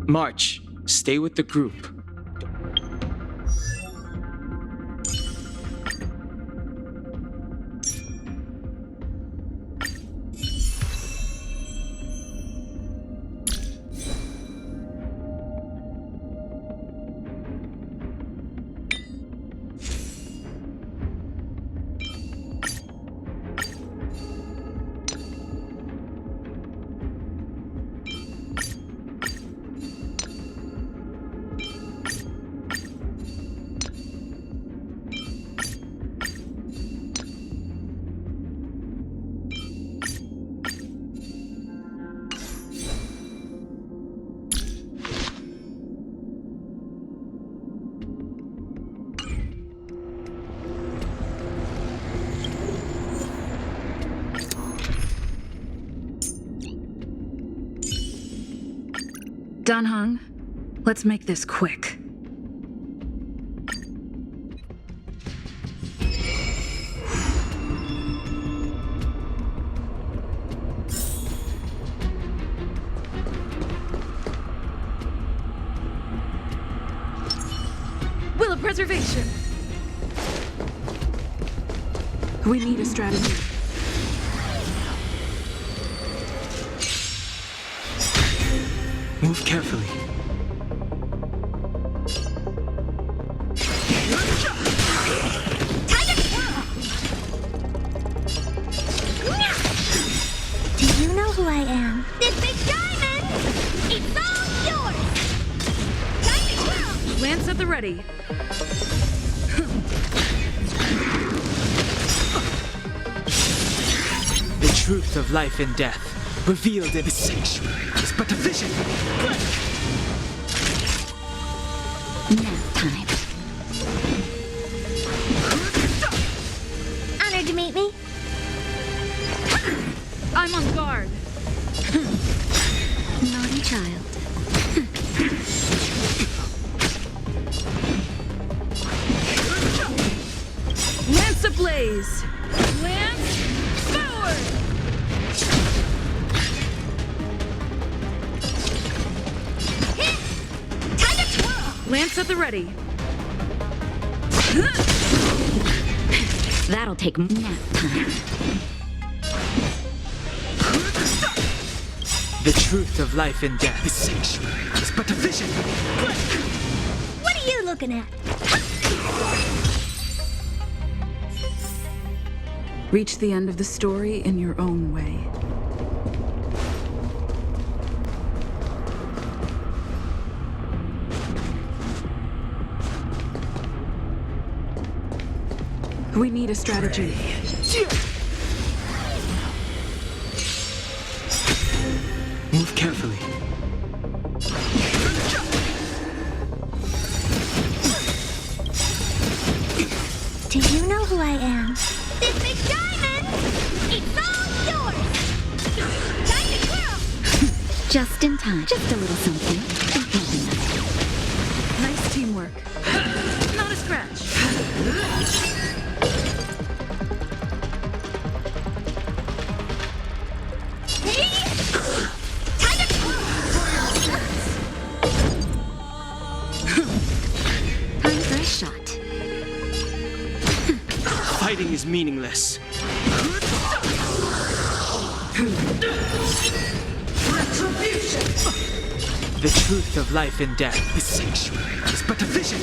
March, stay with the group. Done, Hung. Let's make this quick. Will of preservation. We need a strategy. Move carefully. Do you know who I am? This big diamond! It's all yours! Time to twirl! Lance at the ready. The truth of life and death, revealed in the sanctuary, is but a vision. Nap time. Honored to meet me. I'm on guard. Naughty child. Lance ablaze. Lance forward. Time to twirl! Lance at the ready. That'll take nap time. The truth of life and death, the sanctuary, is but a vision. What are you looking at? Reach the end of the story in your own way. We need a strategy. Move carefully. Do you know who I am? This big diamond! It's all yours! Time to twirl! Just in time. Just a little something. Nice teamwork. Not a scratch. Time for a shot. Fighting is meaningless. The truth of life and death, the sanctuary, is but a vision.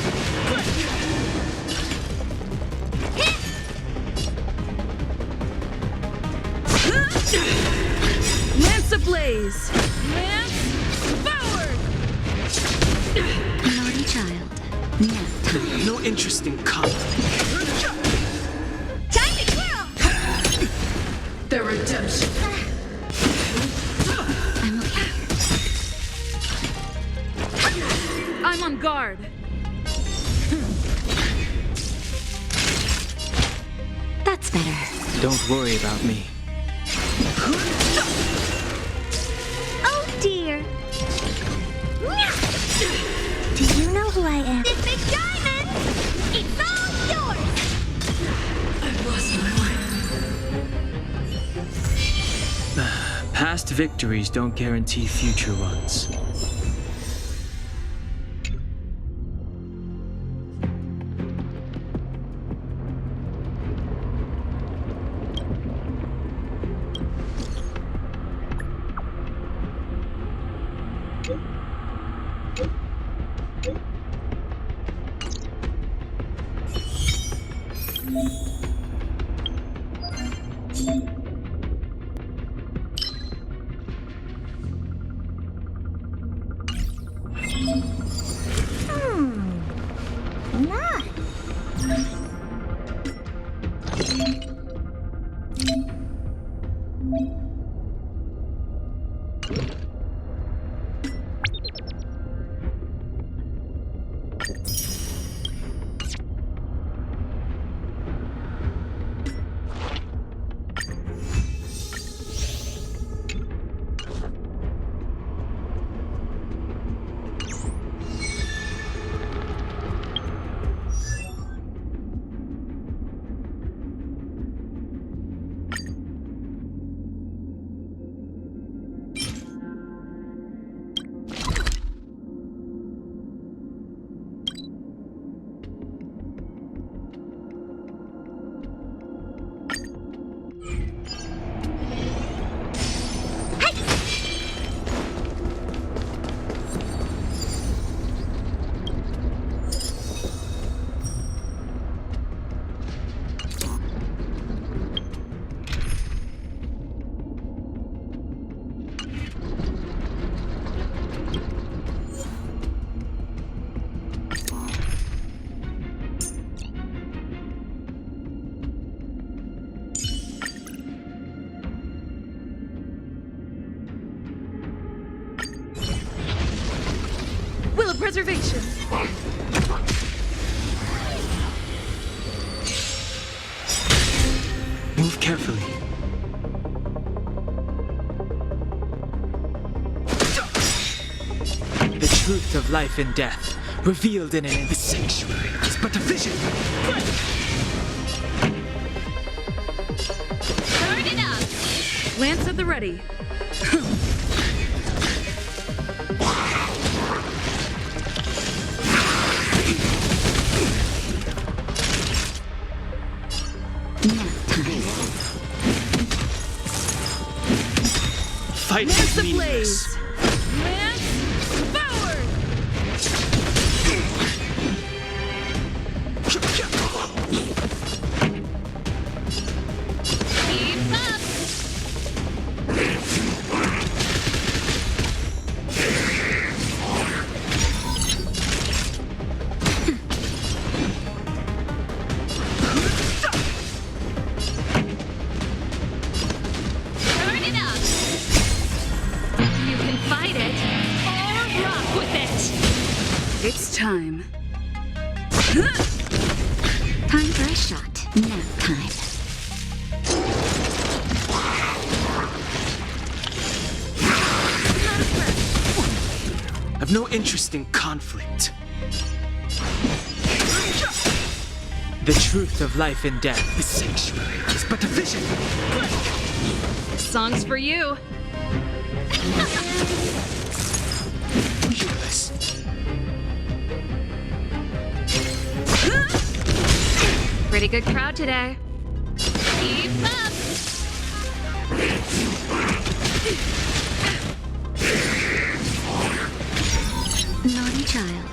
Lance ablaze. Lance forward. Naughty child. Nap time. No interest in conflict. Time to twirl! The redemption. I'm okay. I'm on guard. That's better. Don't worry about me. Oh dear. Do you know who I am? This big diamond! It's all yours! I've lost my mind. Past victories don't guarantee future ones. Will of preservation. Move carefully. The truth of life and death, revealed in the sanctuary, is but a vision. Turn it up! Lance at the ready. Fight Lance is ablaze! meaningless. Lance forward! Keep up! Turn it up! You can fight it, or rock with it! It's time. Time for a shot. Nap time. I've no interest in conflict. The truth of life and death, the sanctuary, is but a vision. This song's for you. Useless. Pretty good crowd today. Keep up! Naughty child.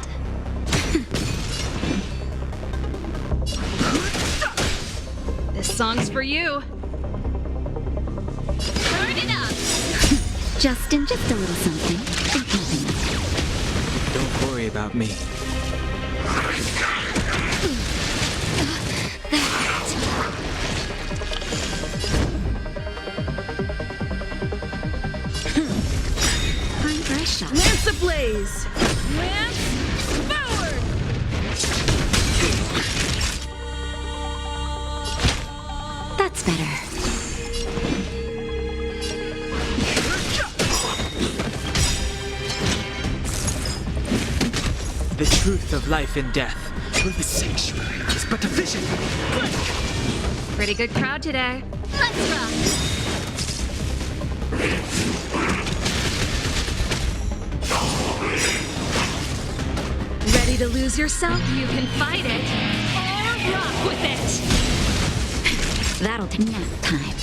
This song's for you. Turn it up! Justin, just a little something. A helping. Don't worry about me. Time for a shot. Lance ablaze! Lance forward! That's better. The truth of life and death, with the sanctuary, is but a vision. Pretty good crowd today. Let's rock! Ready to lose yourself? You can fight it, or rock with it! That'll take nap time.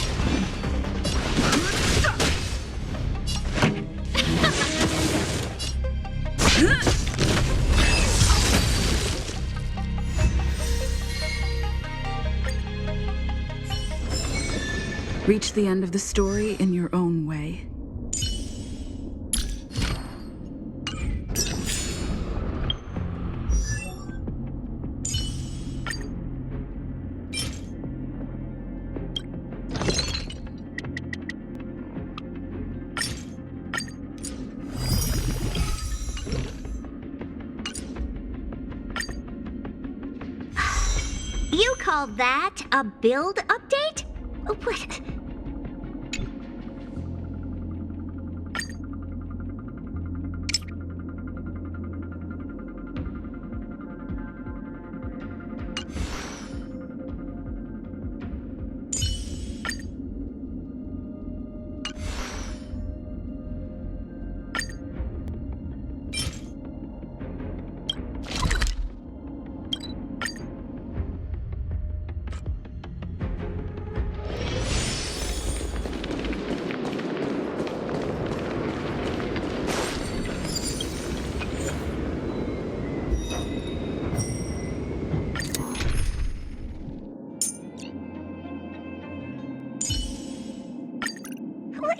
Reach the end of the story in your own way. You call that a build update? What?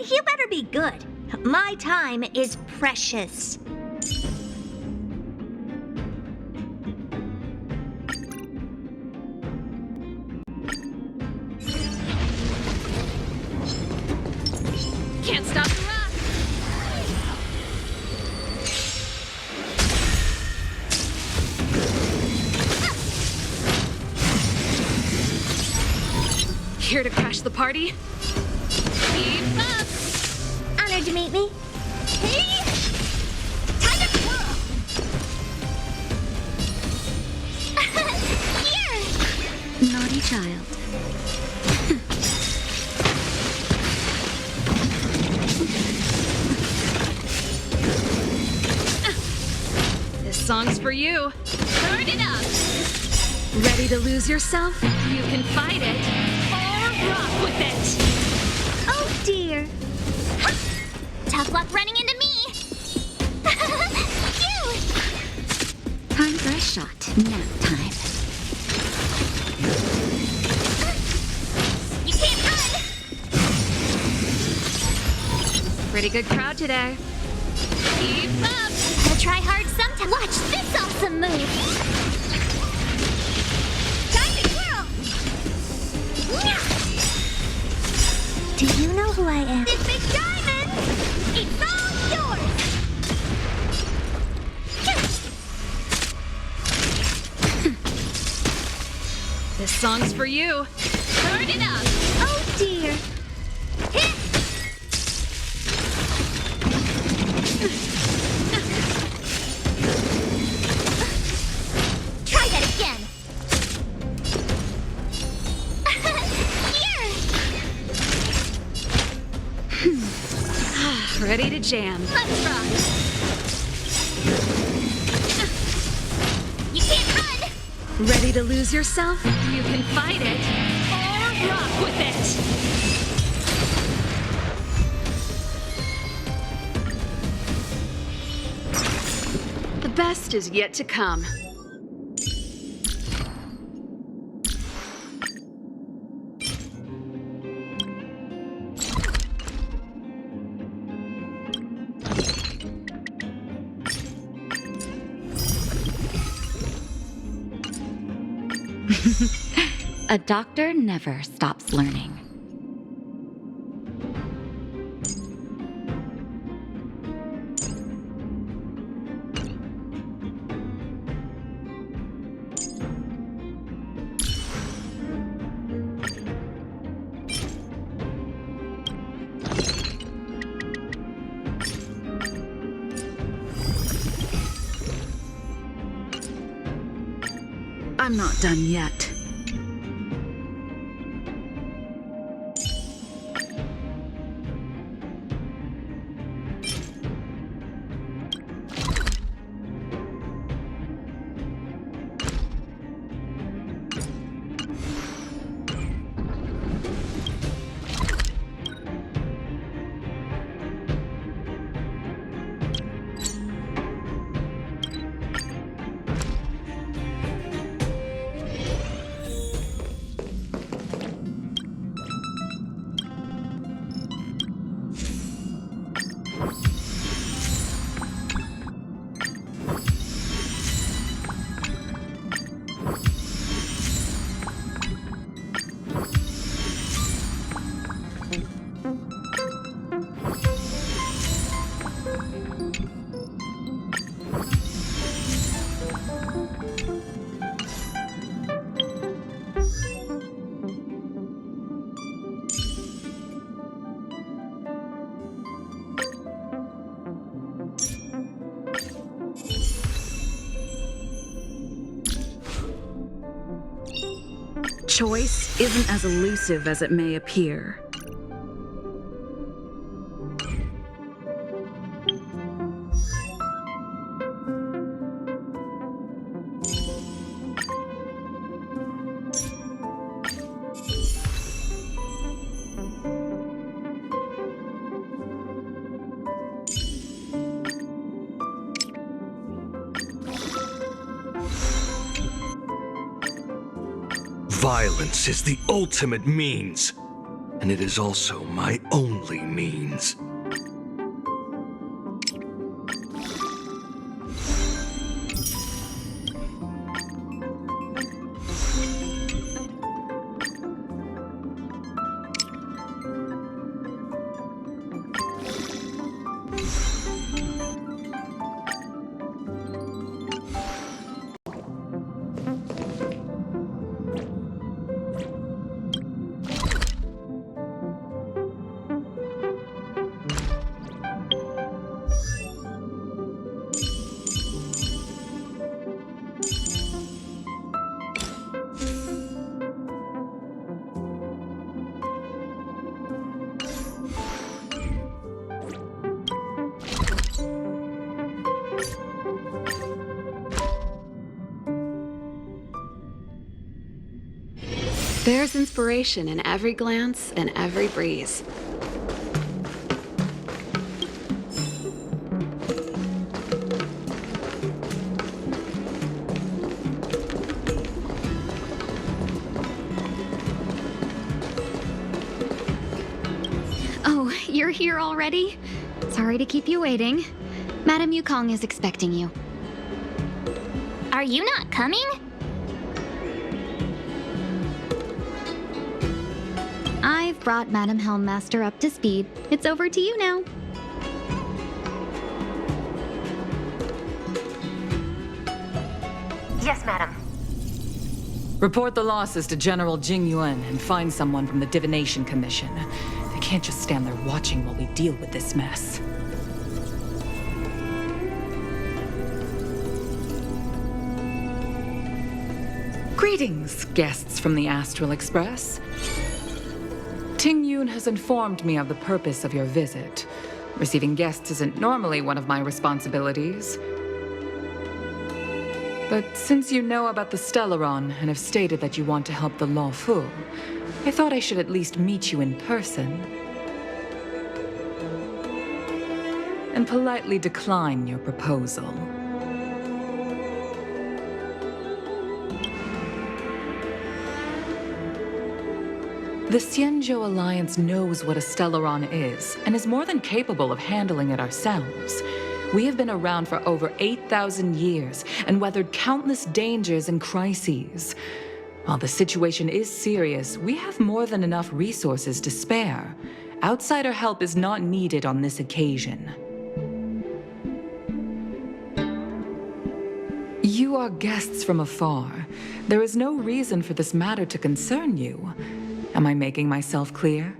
You better be good. My time is precious. Can't stop the rock! Here to crash the party? Keep up! Honored to meet me. Hey! Time to twirl! Here! Naughty child. This song's for you. Turn it up! Ready to lose yourself? You can fight it, or rock with it! Oh dear. Tough luck running into me. Phew! Time for a shot. Nap time. You can't run! Pretty good crowd today. Keep up! Gotta try hard sometime. Watch this awesome move! Time to twirl! Do you know who I am? This big diamond! It's all yours! This song's for you. Turn it up! Oh dear. Hit! Try that again. Here! Ready to jam. Let's rock! You can't run! Ready to lose yourself? You can fight it, or rock with it! The best is yet to come. A doctor never stops learning. I'm not done yet. Choice isn't as elusive as it may appear. Violence is the ultimate means, and it is also my only means. There's inspiration in every glance and every breeze. Oh, you're here already? Sorry to keep you waiting. Madame Yukong is expecting you. Are you not coming? I've brought Madame Helmmaster up to speed. It's over to you now. Yes, madam. Report the losses to General Jing Yuan and find someone from the Divination Commission. They can't just stand there watching while we deal with this mess. Greetings, guests from the Astral Express. Ting Yun has informed me of the purpose of your visit. Receiving guests isn't normally one of my responsibilities. But since you know about the Stellaron and have stated that you want to help the Law Fu, I thought I should at least meet you in person and politely decline your proposal. The Xianzhou Alliance knows what a Stellaron is, and is more than capable of handling it ourselves. We have been around for over 8,000 years, and weathered countless dangers and crises. While the situation is serious, we have more than enough resources to spare. Outsider help is not needed on this occasion. You are guests from afar. There is no reason for this matter to concern you. Am I making myself clear?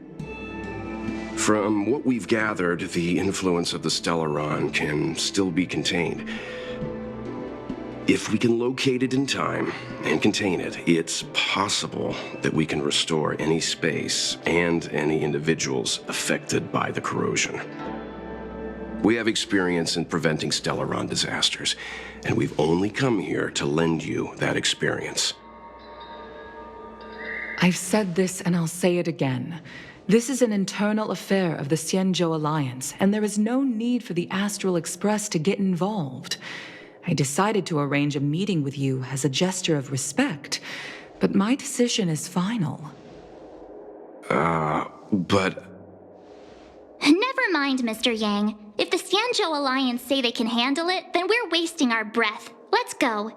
From what we've gathered, the influence of the Stellaron can still be contained. If we can locate it in time and contain it, it's possible that we can restore any space and any individuals affected by the corrosion. We have experience in preventing Stellaron disasters, and we've only come here to lend you that experience. I've said this and I'll say it again. This is an internal affair of the Xianzhou Alliance, and there is no need for the Astral Express to get involved. I decided to arrange a meeting with you as a gesture of respect, but my decision is final. But... Never mind, Mr. Yang. If the Xianzhou Alliance say they can handle it, then we're wasting our breath. Let's go.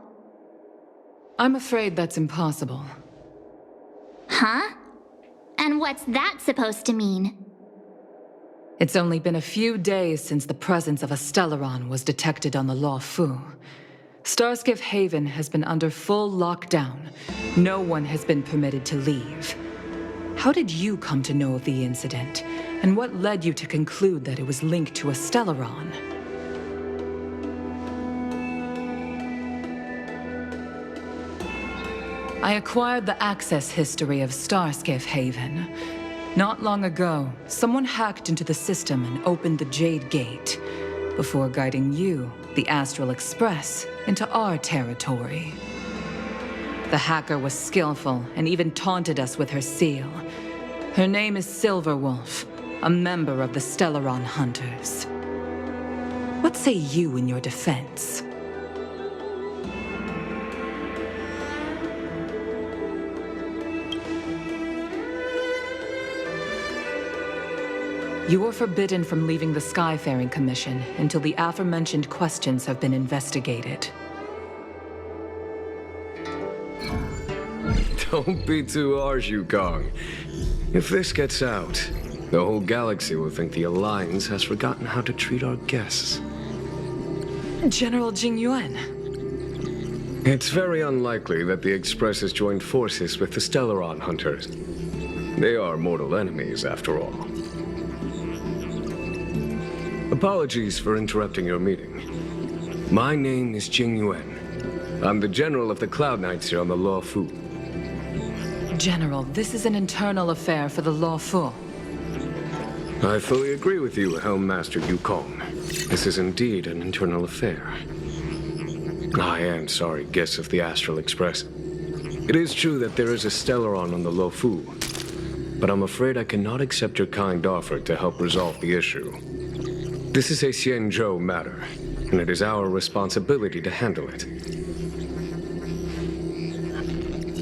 I'm afraid that's impossible. Huh? And what's that supposed to mean? It's only been a few days since the presence of a Stellaron was detected on the Law Fu. Starskiff Haven has been under full lockdown. No one has been permitted to leave. How did you come to know of the incident? And what led you to conclude that it was linked to a Stellaron? I acquired the access history of Starskiff Haven. Not long ago, someone hacked into the system and opened the Jade Gate, before guiding you, the Astral Express, into our territory. The hacker was skillful and even taunted us with her seal. Her name is Silverwolf, a member of the Stellaron Hunters. What say you in your defense? You are forbidden from leaving the Skyfaring Commission until the aforementioned questions have been investigated. Don't be too harsh, Yukong. If this gets out, the whole galaxy will think the Alliance has forgotten how to treat our guests. General Jingyuan. It's very unlikely that the Express has joined forces with the Stellaron Hunters. They are mortal enemies, after all. Apologies for interrupting your meeting. My name is Jingyuan. I'm the General of the Cloud Knights here on the Law Fu. General, this is an internal affair for the Law Fu. I fully agree with you, Helm Master Yukong. This is indeed an internal affair. I am sorry, guests of the Astral Express. It is true that there is a Stellaron on the Lo Fu, but I'm afraid I cannot accept your kind offer to help resolve the issue. This is a Xianzhou matter, and it is our responsibility to handle it.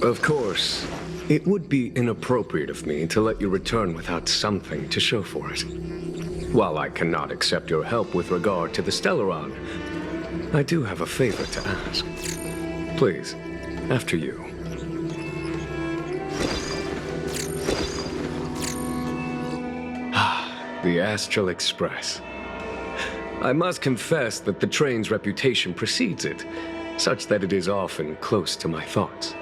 Of course, it would be inappropriate of me to let you return without something to show for it. While I cannot accept your help with regard to the Stellaron, I do have a favor to ask. Please, after you. The Astral Express. I must confess that the train's reputation precedes it, such that it is often close to my thoughts.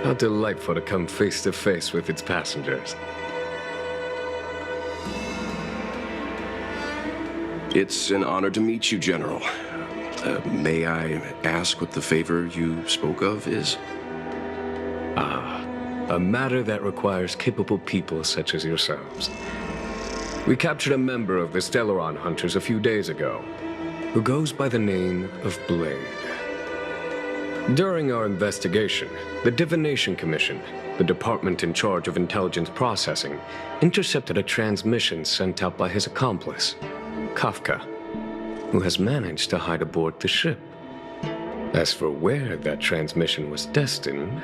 How delightful to come face to face with its passengers. It's an honor to meet you, General. May I ask what the favor you spoke of is? A matter that requires capable people such as yourselves. We captured a member of the Stellaron Hunters a few days ago, who goes by the name of Blade. During our investigation, the Divination Commission, the department in charge of intelligence processing, intercepted a transmission sent out by his accomplice, Kafka, who has managed to hide aboard the ship. As for where that transmission was destined,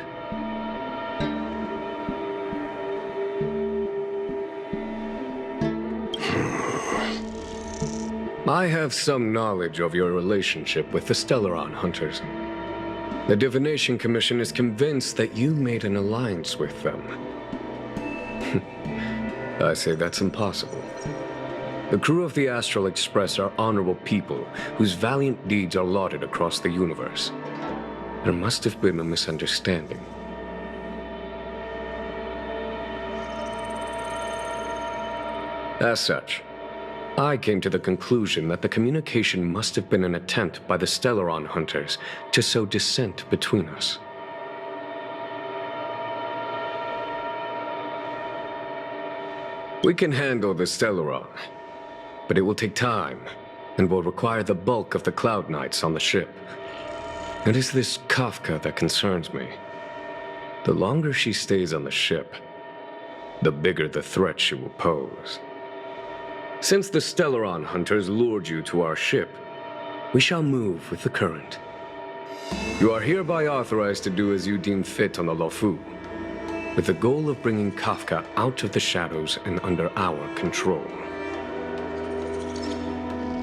I have some knowledge of your relationship with the Stellaron Hunters. The Divination Commission is convinced that you made an alliance with them. I say that's impossible. The crew of the Astral Express are honorable people whose valiant deeds are lauded across the universe. There must have been a misunderstanding. As such, I came to the conclusion that the communication must have been an attempt by the Stellaron Hunters to sow dissent between us. We can handle the Stellaron, but it will take time and will require the bulk of the Cloud Knights on the ship. It is this Kafka that concerns me. The longer she stays on the ship, the bigger the threat she will pose. Since the Stellaron Hunters lured you to our ship, we shall move with the current. You are hereby authorized to do as you deem fit on the Lo Fu, with the goal of bringing Kafka out of the shadows and under our control.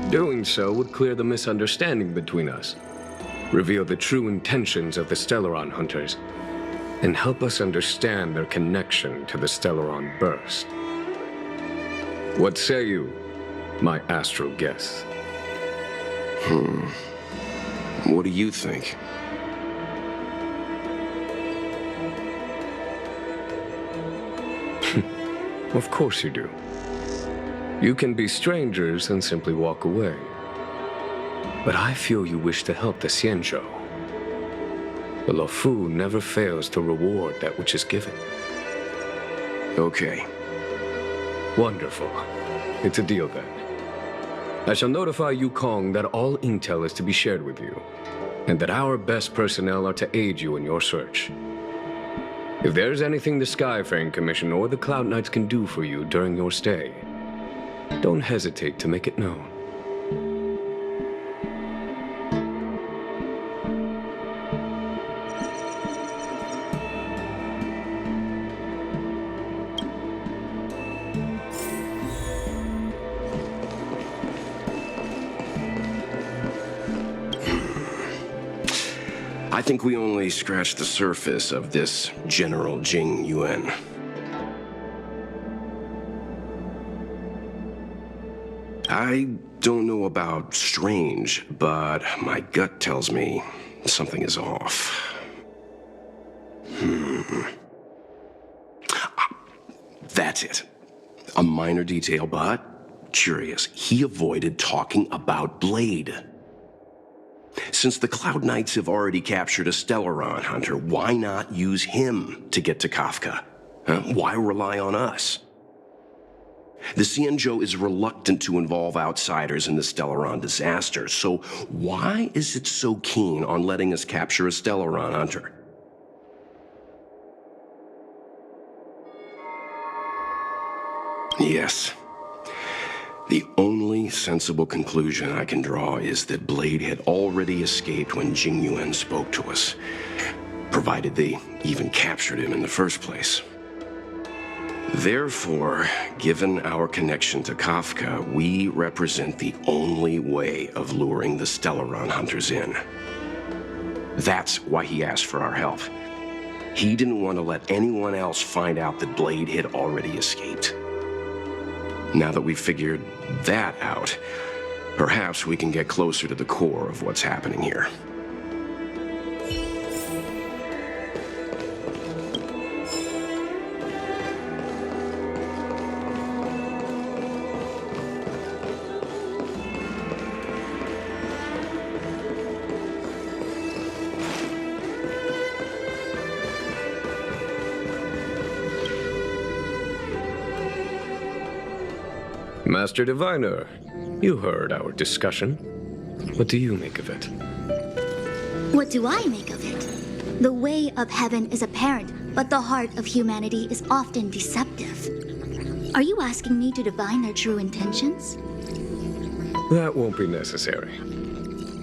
Doing so would clear the misunderstanding between us, reveal the true intentions of the Stellaron Hunters, and help us understand their connection to the Stellaron Burst. What say you, my astral guests? What do you think? Of course you do. You can be strangers and simply walk away. But I feel you wish to help the Xianzhou. The Luofu never fails to reward that which is given. Okay. Wonderful. It's a deal then. I shall notify Yukong that all intel is to be shared with you, and that our best personnel are to aid you in your search. If there's anything the Skyfaring Commission or the Cloud Knights can do for you during your stay, don't hesitate to make it known. I think we only scratched the surface of this General Jing Yuan. I don't know about strange, but my gut tells me something is off. That's it. A minor detail, but curious. He avoided talking about Blade. Since the Cloud Knights have already captured a Stellaron hunter, why not use him to get to Kafka? Why rely on us? The Xianzhou is reluctant to involve outsiders in the Stellaron disaster, so why is it so keen on letting us capture a Stellaron hunter? Yes. The only sensible conclusion I can draw is that Blade had already escaped when Jing Yuan spoke to us, provided they even captured him in the first place. Therefore, given our connection to Kafka, we represent the only way of luring the Stellaron hunters in. That's why he asked for our help. He didn't want to let anyone else find out that Blade had already escaped. Now that we've figured that out, perhaps we can get closer to the core of what's happening here. Master Diviner, you heard our discussion. What do you make of it? What do I make of it? The way of heaven is apparent, but the heart of humanity is often deceptive. Are you asking me to divine their true intentions? That won't be necessary.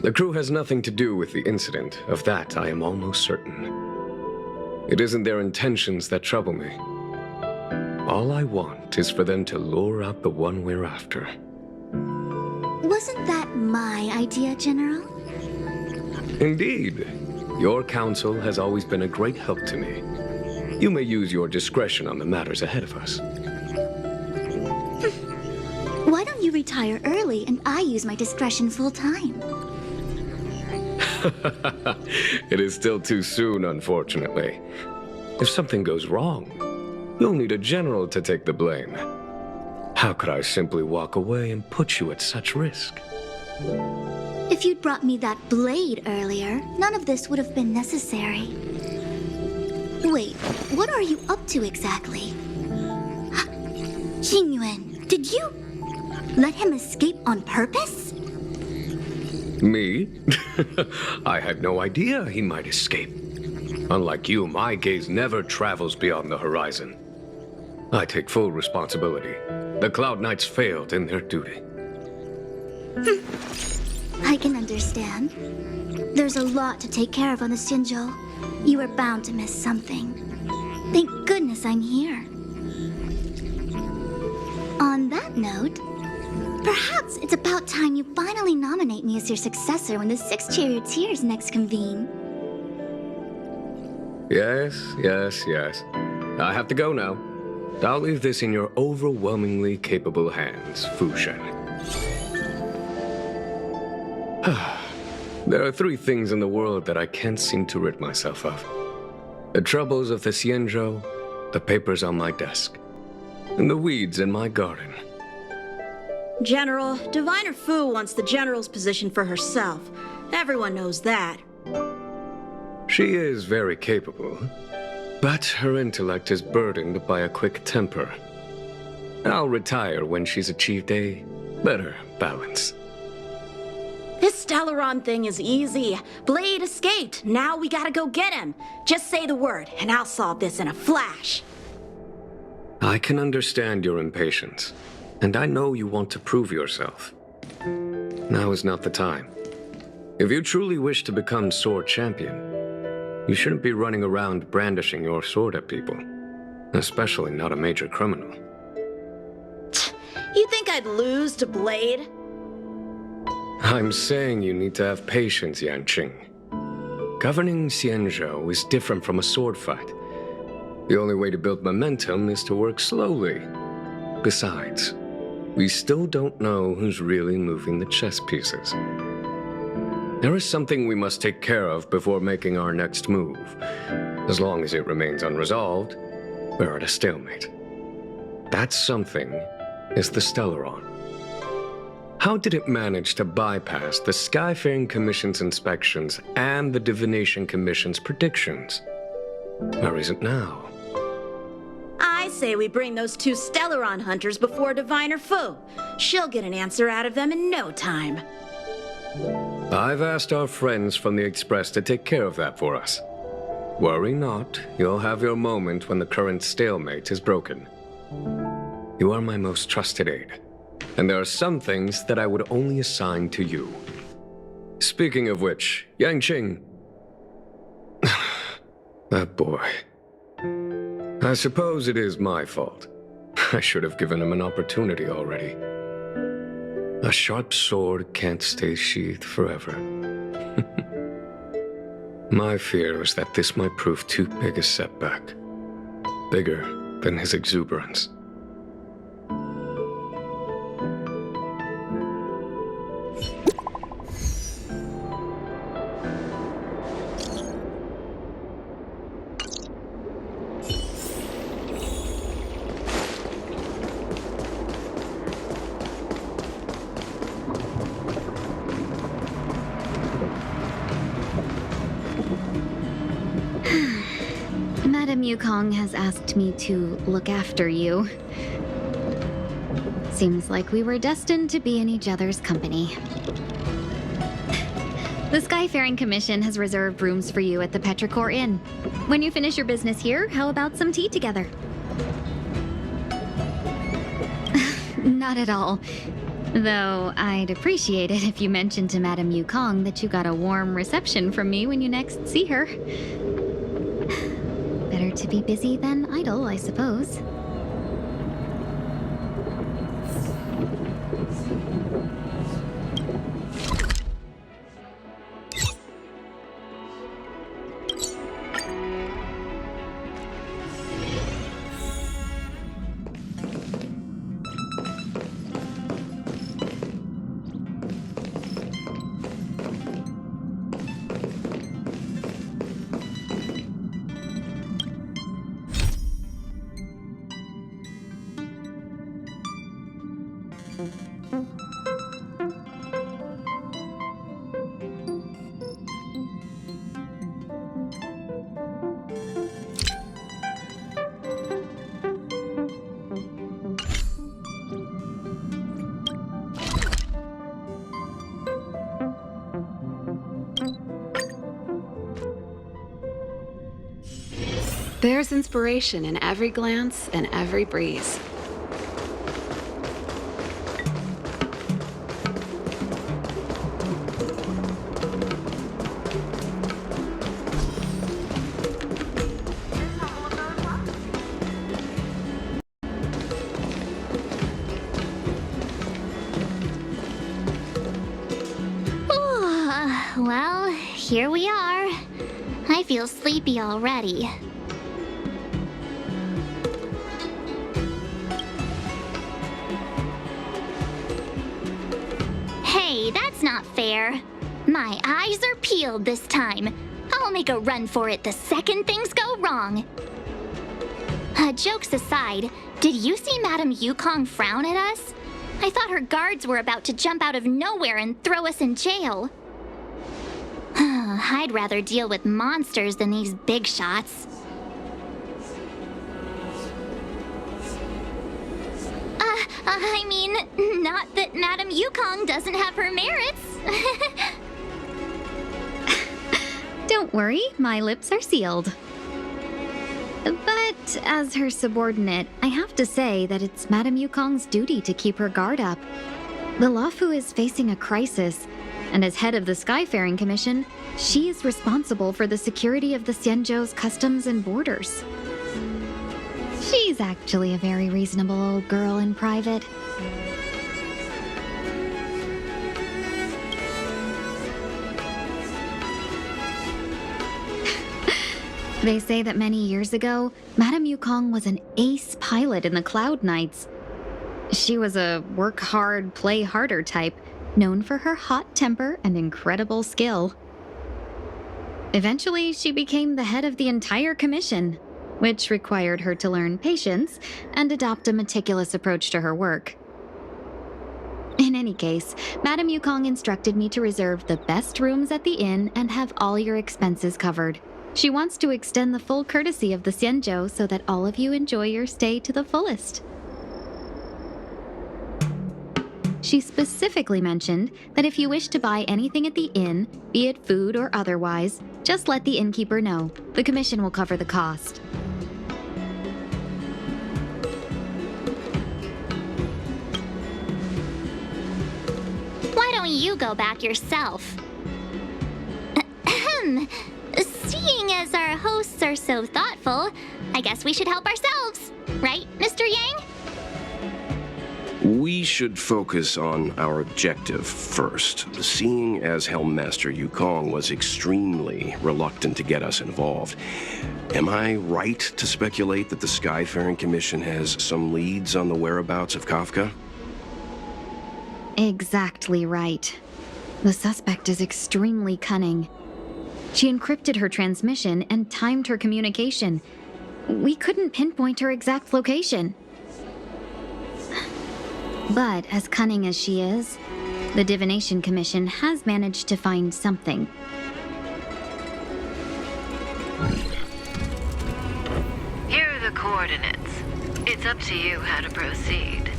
The crew has nothing to do with the incident. Of that, I am almost certain. It isn't their intentions that trouble me. All I want is for them to lure out the one we're after. Wasn't that my idea, General? Indeed. Your counsel has always been a great help to me. You may use your discretion on the matters ahead of us. Why don't you retire early and I use my discretion full time? It is still too soon, unfortunately. If something goes wrong, you'll need a general to take the blame. How could I simply walk away and put you at such risk? If you'd brought me that blade earlier, none of this would have been necessary. Wait, what are you up to exactly? Jing Yuan, did you let him escape on purpose? Me? I had no idea he might escape. Unlike you, my gaze never travels beyond the horizon. I take full responsibility. The Cloud Knights failed in their duty. I can understand. There's a lot to take care of on the Xianzhou. You were bound to miss something. Thank goodness I'm here. On that note, perhaps it's about time you finally nominate me as your successor when the Six Charioteers next convene. Yes. I have to go now. I'll leave this in your overwhelmingly capable hands, Fu Shen. There are three things in the world that I can't seem to rid myself of. The troubles of the Xianzhou, the papers on my desk, and the weeds in my garden. General, Diviner Fu wants the General's position for herself. Everyone knows that. She is very capable, but her intellect is burdened by a quick temper. I'll retire when she's achieved a better balance. This Stellaron thing is easy. Blade escaped. Now we gotta go get him. Just say the word, and I'll solve this in a flash. I can understand your impatience, and I know you want to prove yourself. Now is not the time. If you truly wish to become sword champion, you shouldn't be running around brandishing your sword at people, especially not a major criminal. You think I'd lose to Blade? I'm saying you need to have patience, Yanqing. Governing Xianzhou is different from a sword fight. The only way to build momentum is to work slowly. Besides, we still don't know who's really moving the chess pieces. There is something we must take care of before making our next move. As long as it remains unresolved, we're at a stalemate. That something is the Stellaron. How did it manage to bypass the Skyfaring Commission's inspections and the Divination Commission's predictions? Where is it now? I say we bring those two Stellaron hunters before Diviner Fu. She'll get an answer out of them in no time. I've asked our friends from the Express to take care of that for us. Worry not, you'll have your moment when the current stalemate is broken. You are my most trusted aide, and there are some things that I would only assign to you. Speaking of which, Yanqing... that boy... I suppose it is my fault. I should have given him an opportunity already. A sharp sword can't stay sheathed forever. My fear is that this might prove too big a setback. Bigger than his exuberance. Madame Yukong has asked me to look after you. Seems like we were destined to be in each other's company. The Skyfaring Commission has reserved rooms for you at the Petrichor Inn. When you finish your business here, how about some tea together? Not at all. Though I'd appreciate it if you mentioned to Madame Yukong that you got a warm reception from me when you next see her. Better to be busy than idle, I suppose. There's inspiration in every glance and every breeze. Well, here we are. I feel sleepy already. Hey, that's not fair. My eyes are peeled this time. I'll make a run for it the second things go wrong. Jokes aside, did you see Madame Yukong frown at us? I thought her guards were about to jump out of nowhere and throw us in jail. I'd rather deal with monsters than these big shots. I mean, not that Madame Yukong doesn't have her merits. Don't worry, my lips are sealed. But as her subordinate, I have to say that it's Madame Yukong's duty to keep her guard up. The Luofu is facing a crisis, and as head of the Skyfaring Commission, she is responsible for the security of the Xianzhou's customs and borders. She's actually a very reasonable old girl in private. They say that many years ago, Madame Yukong was an ace pilot in the Cloud Knights. She was a work hard, play harder type, known for her hot temper and incredible skill. Eventually, she became the head of the entire commission, which required her to learn patience and adopt a meticulous approach to her work. In any case, Madame Yukong instructed me to reserve the best rooms at the inn and have all your expenses covered. She wants to extend the full courtesy of the Xianzhou so that all of you enjoy your stay to the fullest. She specifically mentioned that if you wish to buy anything at the inn, be it food or otherwise, just let the innkeeper know. The commission will cover the cost. Why don't you go back yourself? Seeing as our hosts are so thoughtful, I guess we should help ourselves. Right, Mr. Yang? We should focus on our objective first. Seeing as Helmmaster Yukong was extremely reluctant to get us involved, am I right to speculate that the Skyfaring Commission has some leads on the whereabouts of Kafka? Exactly right. The suspect is extremely cunning. She encrypted her transmission and timed her communication. We couldn't pinpoint her exact location. But as cunning as she is, the Divination Commission has managed to find something. Here are the coordinates. It's up to you how to proceed.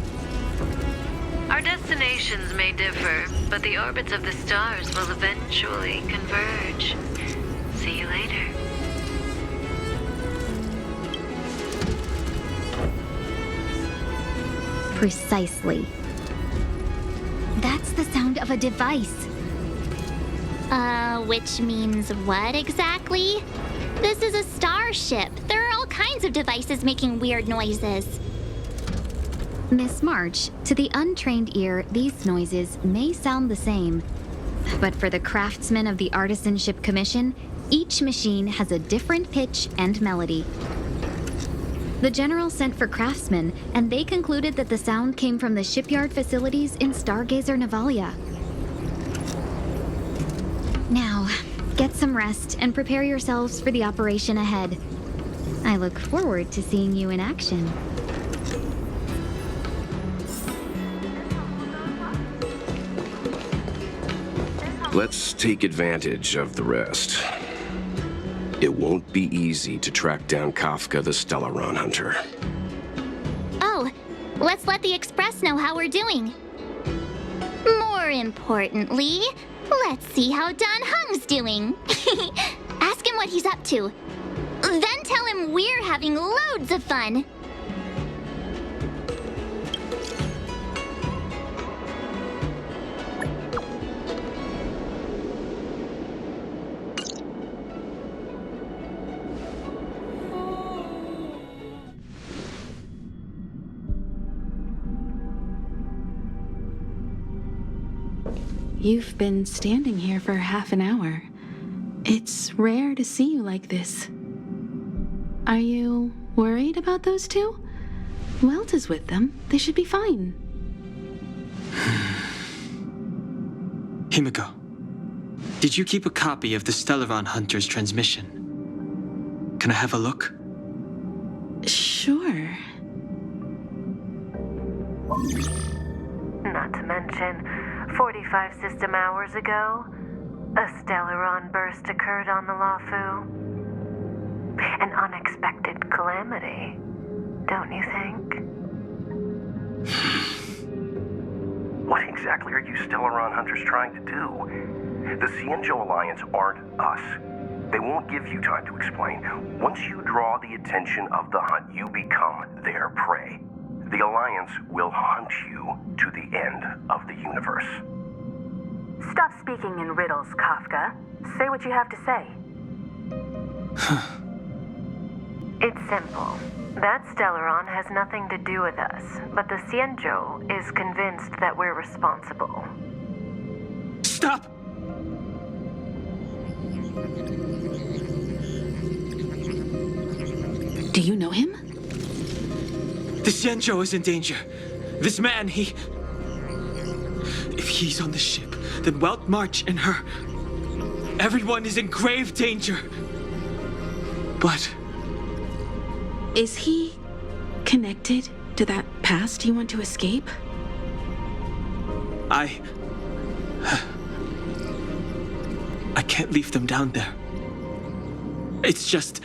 Our destinations may differ, but the orbits of the stars will eventually converge. See you later. Precisely. That's the sound of a device. Which means what exactly? This is a starship. There are all kinds of devices making weird noises. Miss March, to the untrained ear, these noises may sound the same. But for the craftsmen of the Artisanship Commission, each machine has a different pitch and melody. The General sent for craftsmen, and they concluded that the sound came from the shipyard facilities in Stargazer Navalia. Now, get some rest and prepare yourselves for the operation ahead. I look forward to seeing you in action. Let's take advantage of the rest. It won't be easy to track down Kafka the Stellaron Hunter. Oh, let's let the Express know how we're doing. More importantly, let's see how Don Hung's doing. Ask him what he's up to. Then tell him we're having loads of fun. You've been standing here for half an hour. It's rare to see you like this. Are you worried about those two? Welt is with them. They should be fine. Himiko, did you keep a copy of the Stellaron Hunter's transmission? Can I have a look? Sure. Not to mention, 45 system hours ago, A Stellaron burst occurred on the Lafu. An unexpected calamity, don't you think? What exactly are you Stellaron hunters trying to do? The Cienjo Alliance aren't us. They won't give you time to explain. Once you draw the attention of the hunt, you become their prey. The Alliance will hunt you to the end of the universe. Stop speaking in riddles, Kafka. Say what you have to say. It's simple. That Stellaron has nothing to do with us, but the Cienjo is convinced that we're responsible. Stop! Do you know him? The Xianzhou is in danger. This man, If he's on the ship, then Welt March and her... Everyone is in grave danger. But... Is he connected to that past you want to escape? I can't leave them down there. It's just...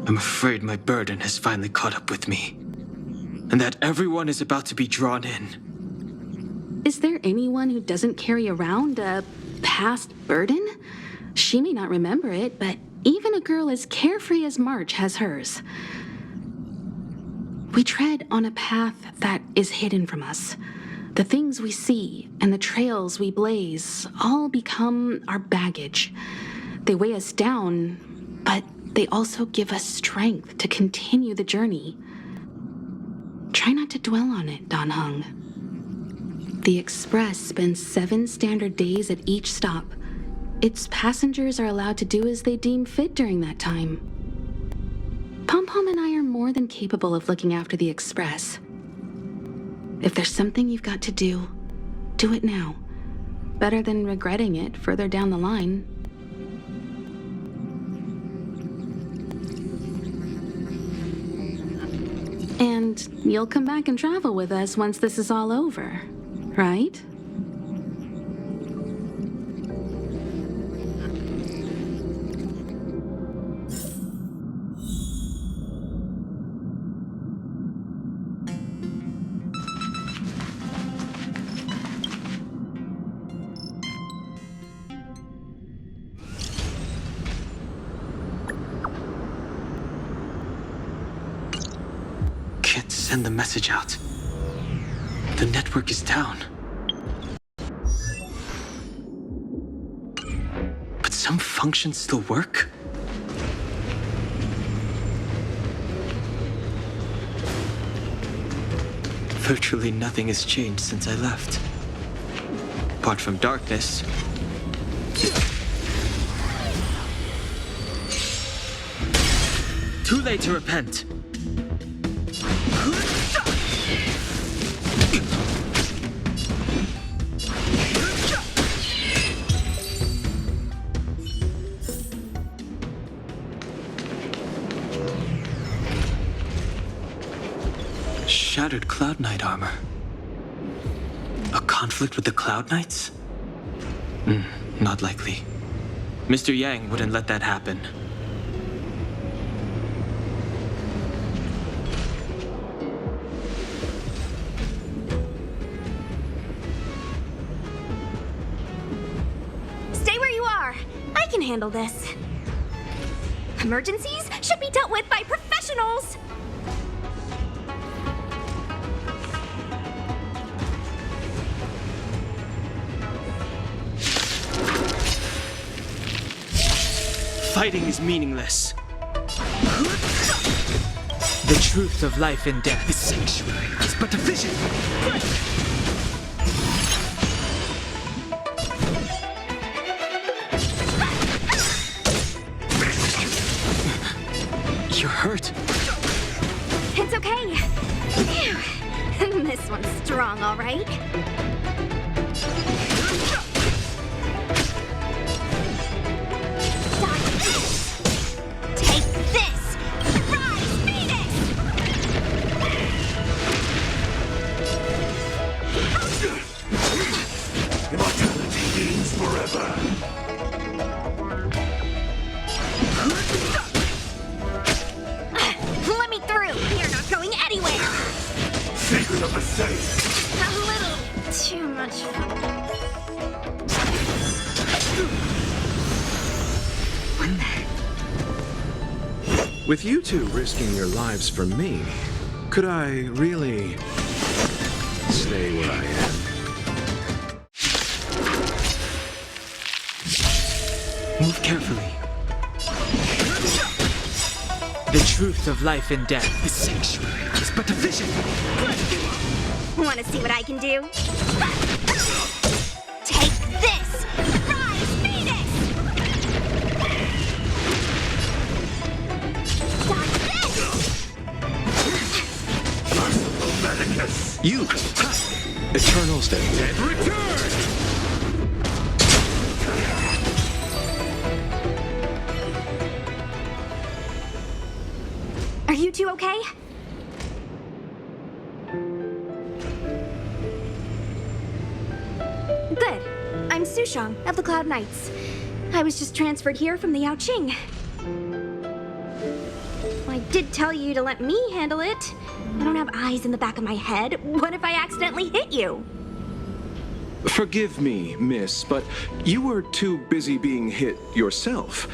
I'm afraid my burden has finally caught up with me. And that everyone is about to be drawn in. Is there anyone who doesn't carry around a past burden? She may not remember it, but even a girl as carefree as March has hers. We tread on a path that is hidden from us. The things we see and the trails we blaze all become our baggage. They weigh us down, but they also give us strength to continue the journey. Try not to dwell on it, Dan Heng. The Express spends 7 standard days at each stop. Its passengers are allowed to do as they deem fit during that time. Pom-Pom and I are more than capable of looking after the Express. If there's something you've got to do, do it now. Better than regretting it further down the line. And you'll come back and travel with us once this is all over, right? Send the message out. The network is down. But some functions still work? Virtually nothing has changed since I left. Apart from darkness. Too late to repent. Shattered Cloud Knight armor. A conflict with the Cloud Knights? Not likely. Mr. Yang wouldn't let that happen. Stay where you are. I can handle this. Emergencies should be dealt with by professionals. Fighting is meaningless. The truth of life and death. This sanctuary is but a vision. You're hurt. It's okay. Phew. This one's strong, all right? Take this! Rise, Venus! With you two risking your lives for me, could I really stay where I am? Move carefully. The truth of life and death. The sanctuary is but a vision. Want to see what I can do? Take this! Rise, Phoenix! Dodge this! You! Eternal stay. And return! Are you two okay? Good. I'm Sushang of the Cloud Knights. I was just transferred here from the Yaoqing. I did tell you to let me handle it. I don't have eyes in the back of my head. What if I accidentally hit you? Forgive me, miss, but you were too busy being hit yourself.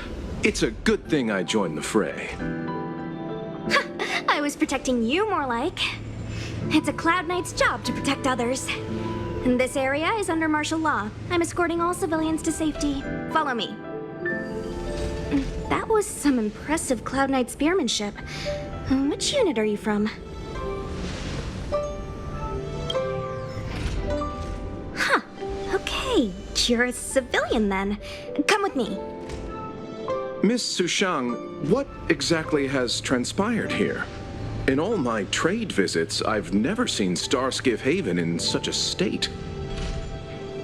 It's a good thing I joined the fray. I was protecting you more like. It's a Cloud Knight's job to protect others. And this area is under martial law. I'm escorting all civilians to safety. Follow me. That was some impressive Cloud Knight spearmanship. Which unit are you from? Huh. Okay, you're a civilian then. Come with me. Miss Sushang, what exactly has transpired here? In all my trade visits, I've never seen Starskiff Haven in such a state.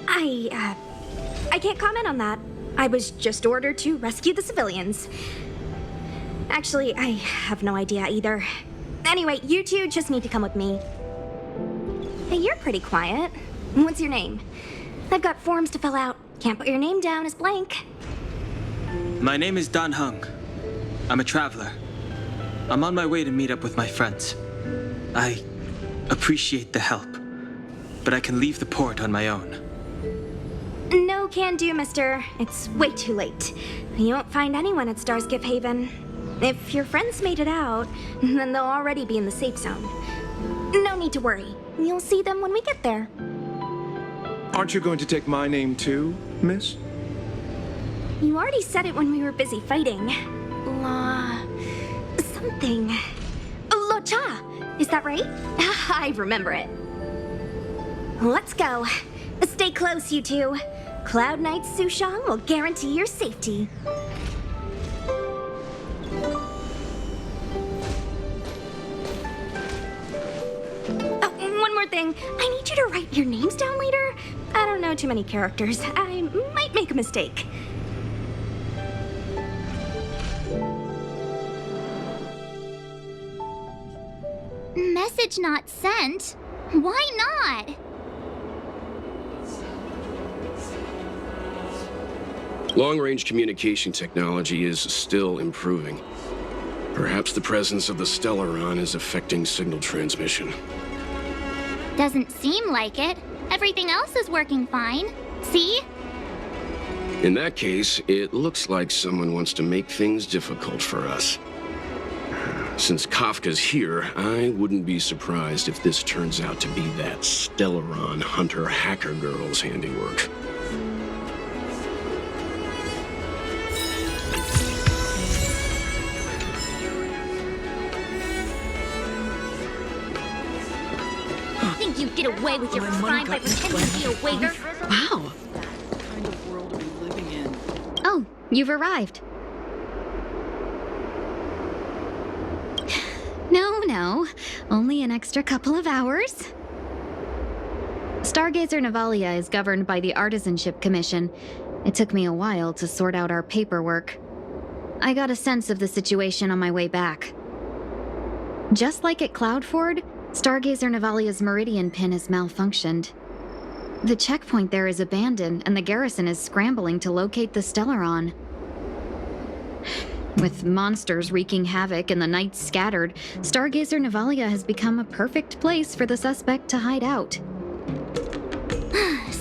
I can't comment on that. I was just ordered to rescue the civilians. Actually, I have no idea either. Anyway, you two just need to come with me. Hey, you're pretty quiet. What's your name? I've got forms to fill out. Can't put your name down as blank. My name is Dan Hung. I'm a traveler. I'm on my way to meet up with my friends. I appreciate the help, but I can leave the port on my own. No can do, mister. It's way too late. You won't find anyone at Starskiff Haven. If your friends made it out, then they'll already be in the safe zone. No need to worry. You'll see them when we get there. Aren't you going to take my name too, miss? You already said it when we were busy fighting. Something. Lo Cha! Is that right? I remember it. Let's go. Stay close, you two. Cloud Knight Sushang will guarantee your safety. Oh, one more thing. I need you to write your names down later. I don't know too many characters. I might make a mistake. Message not sent? Why not? Long-range communication technology is still improving. Perhaps the presence of the Stellaron is affecting signal transmission. Doesn't seem like it. Everything else is working fine. See? In that case, it looks like someone wants to make things difficult for us. Since Kafka's here, I wouldn't be surprised if this turns out to be that Stellaron hunter hacker girl's handiwork. Think you get away with your crime by pretending to be a waiter? Wow. Oh, you've arrived. No, only an extra couple of hours. Stargazer Navalia is governed by the Artisanship Commission. It took me a while to sort out our paperwork. I got a sense of the situation on my way back. Just like at Cloudford, Stargazer Navalia's Meridian pin has malfunctioned. The checkpoint there is abandoned, and the garrison is scrambling to locate the Stellaron. With monsters wreaking havoc and the Knights scattered, Stargazer Navalia has become a perfect place for the suspect to hide out.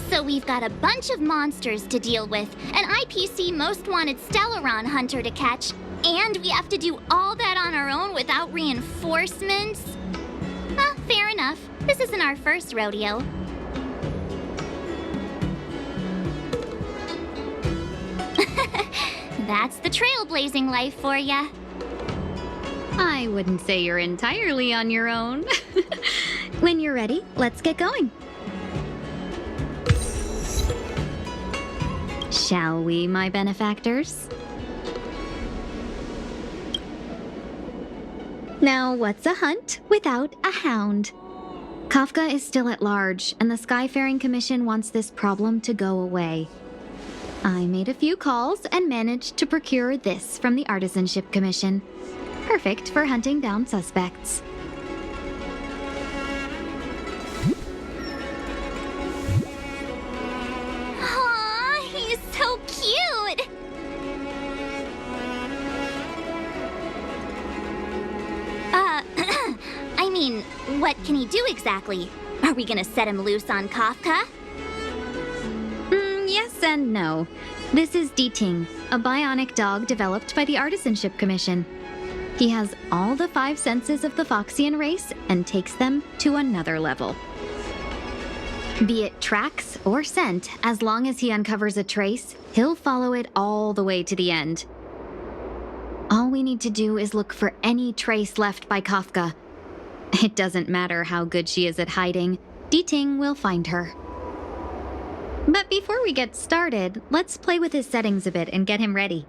So So we've got a bunch of monsters to deal with, an IPC most wanted Stellaron hunter to catch, and we have to do all that on our own without reinforcements? Fair enough. This isn't our first rodeo. That's the trailblazing life for ya. I wouldn't say you're entirely on your own. When you're ready, let's get going. Shall we, my benefactors? Now, what's a hunt without a hound? Kafka is still at large, and the Skyfaring Commission wants this problem to go away. I made a few calls and managed to procure this from the Artisanship Commission. Perfect for hunting down suspects. Aw, he's so cute! I mean, what can he do exactly? Are we gonna set him loose on Kafka? Yes and no. This is Ting, a bionic dog developed by the Artisanship Commission. He has all the 5 senses of the Foxian race and takes them to another level. Be it tracks or scent, as long as he uncovers a trace, he'll follow it all the way to the end. All we need to do is look for any trace left by Kafka. It doesn't matter how good she is at hiding, Ting will find her. But before we get started, let's play with his settings a bit and get him ready.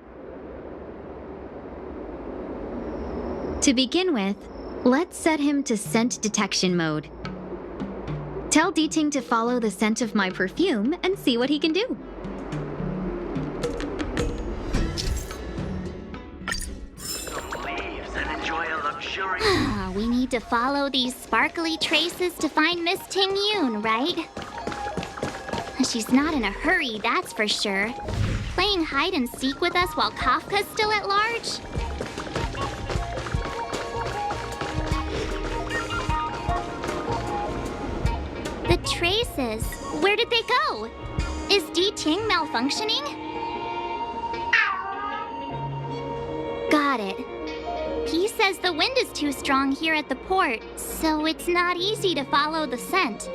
To begin with, let's set him to scent detection mode. Tell Ting to follow the scent of my perfume and see what he can do. Leaves and enjoy a luxurious... We need to follow these sparkly traces to find Miss Ting Yoon, right? She's not in a hurry, that's for sure. Playing hide and seek with us while Kafka's still at large? The traces, where did they go? Is Ting malfunctioning? Got it. He says the wind is too strong here at the port, so it's not easy to follow the scent.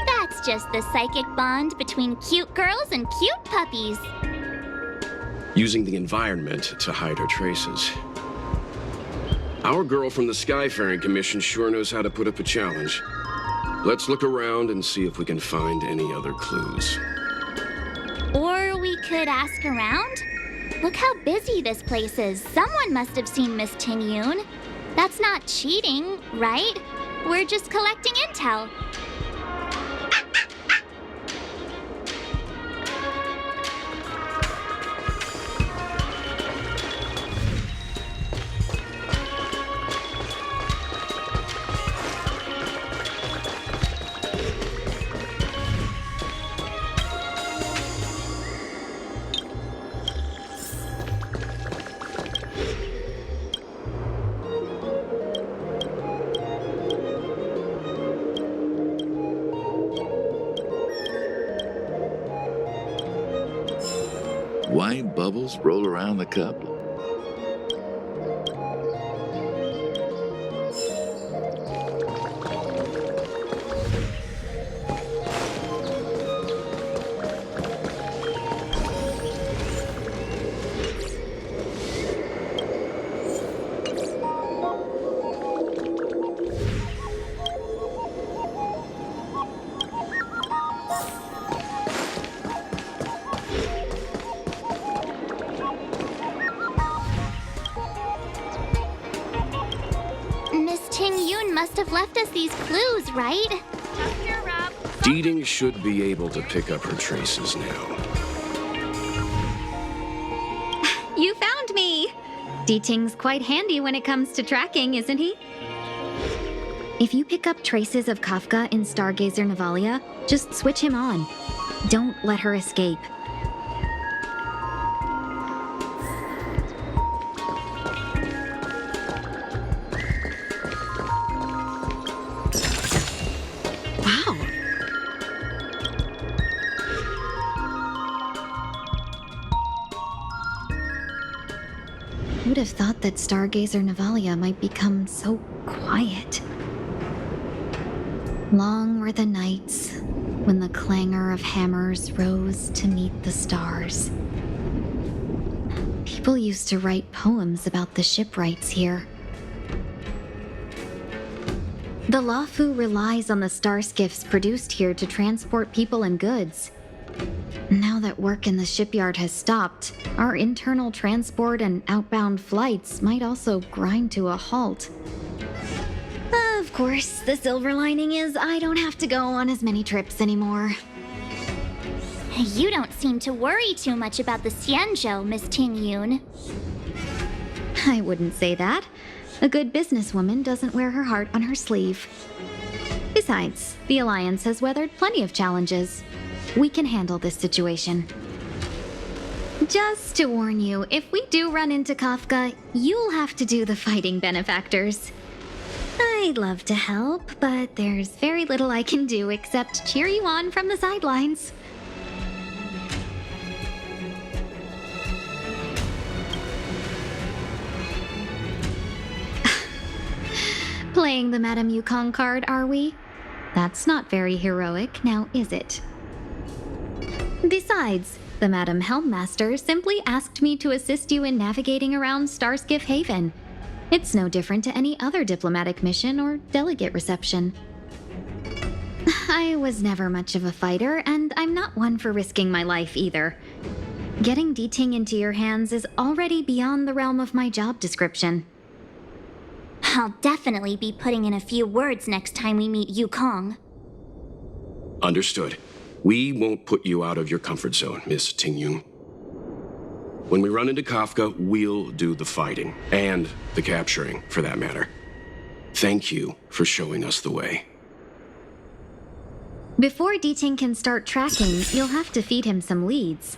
That's just the psychic bond between cute girls and cute puppies. Using the environment to hide her traces. Our girl from the Skyfaring Commission sure knows how to put up a challenge. Let's look around and see if we can find any other clues. Or we could ask around? Look how busy this place is. Someone must have seen Miss Ting Yoon. That's not cheating, right? We're just collecting intel. White bubbles roll around the cup. Must have left us these clues, right? Deeding should be able to pick up her traces now. You found me! Ting's quite handy when it comes to tracking, isn't he? If you pick up traces of Kafka in Stargazer Navalia, just switch him on. Don't let her escape. Who'd have thought that Stargazer Navalia might become so quiet? Long were the nights when the clangor of hammers rose to meet the stars. People used to write poems about the shipwrights here. The Lafu relies on the star skiffs produced here to transport people and goods. Now that work in the shipyard has stopped, our internal transport and outbound flights might also grind to a halt. Of course, the silver lining is I don't have to go on as many trips anymore. You don't seem to worry too much about the Xianzhou, Miss Ting Yun. I wouldn't say that. A good businesswoman doesn't wear her heart on her sleeve. Besides, the Alliance has weathered plenty of challenges. We can handle this situation. Just to warn you, if we do run into Kafka, you'll have to do the fighting benefactors. I'd love to help, but there's very little I can do except cheer you on from the sidelines. Playing the Madame Yukong card, are we? That's not very heroic, now is it? Besides, the Madame Helmmaster simply asked me to assist you in navigating around Starskiff Haven. It's no different to any other diplomatic mission or delegate reception. I was never much of a fighter, and I'm not one for risking my life either. Getting Diting into your hands is already beyond the realm of my job description. I'll definitely be putting in a few words next time we meet Yukong. Understood. We won't put you out of your comfort zone, Miss Ting-Yun. When we run into Kafka, we'll do the fighting. And the capturing, for that matter. Thank you for showing us the way. Before Diting can start tracking, you'll have to feed him some leads.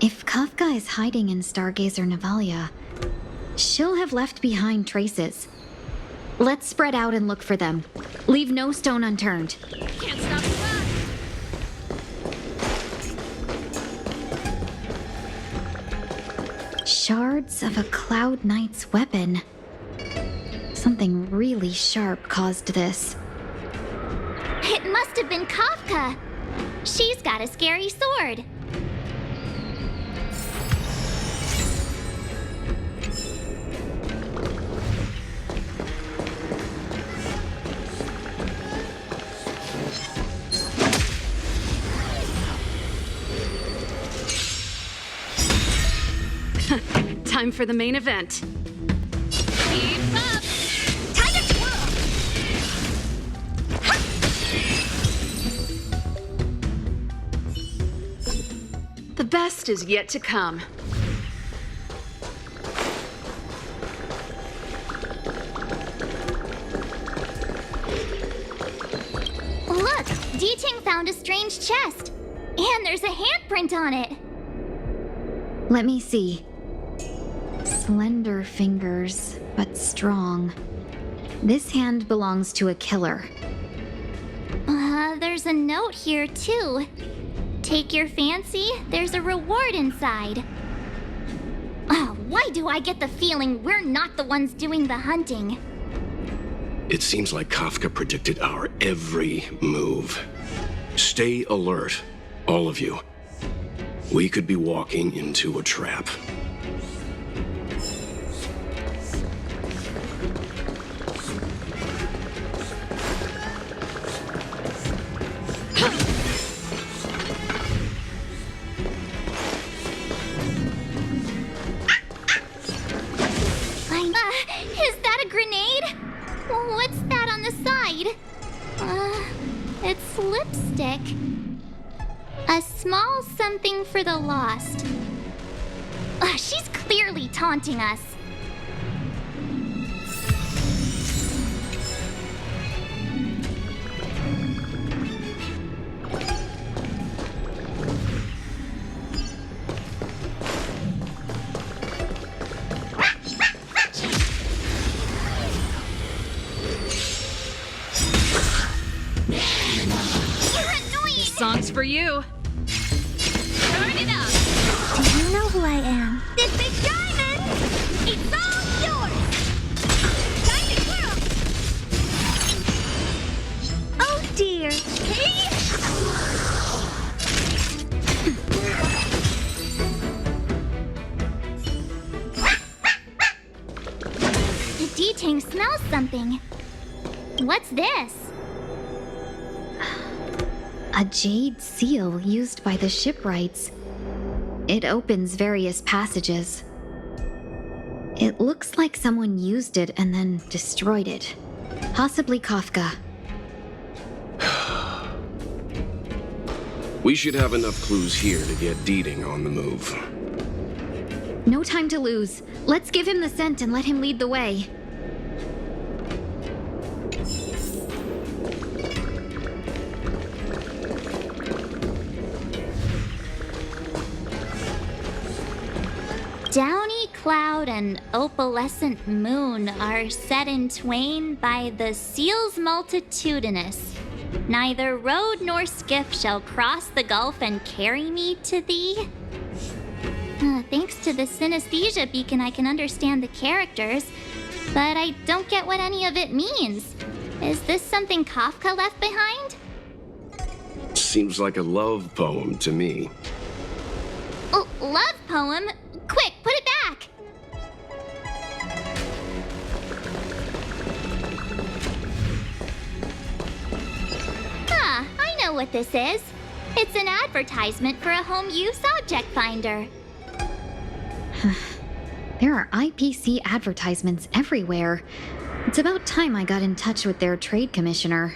If Kafka is hiding in Stargazer Navalia, she'll have left behind traces. Let's spread out and look for them. Leave no stone unturned. Can't stop the run. Shards of a Cloud Knight's weapon. Something really sharp caused this. It must have been Kafka. She's got a scary sword. Time for the main event. Keep up! Time to twirl! The best is yet to come. Look! Diting found a strange chest. And there's a handprint on it. Let me see. Slender fingers, but strong. This hand belongs to a killer. There's a note here, too. Take your fancy, there's a reward inside. Why do I get the feeling we're not the ones doing the hunting? It seems like Kafka predicted our every move. Stay alert, all of you. We could be walking into a trap. Is that a grenade? What's that on the side? It's lipstick. A small something for the lost. She's clearly taunting us. Song's for you. Turn it up! You know who I am. This big diamond! It's all yours! Time to twirl! Oh dear. Hey! The D-Tang smells something. What's this? A jade seal used by the shipwrights. It opens various passages. It looks like someone used it and then destroyed it. Possibly Kafka. We should have enough clues here to get Deeding on the move. No time to lose. Let's give him the scent and let him lead the way. Downy cloud and opalescent moon are set in twain by the seals multitudinous. Neither road nor skiff shall cross the gulf and carry me to thee. Thanks to the synesthesia beacon, I can understand the characters, but I don't get what any of it means. Is this something Kafka left behind? Seems like a love poem to me. Oh, love poem? Quick, put it back! I know what this is. It's an advertisement for a home use object finder. There are IPC advertisements everywhere. It's about time I got in touch with their trade commissioner.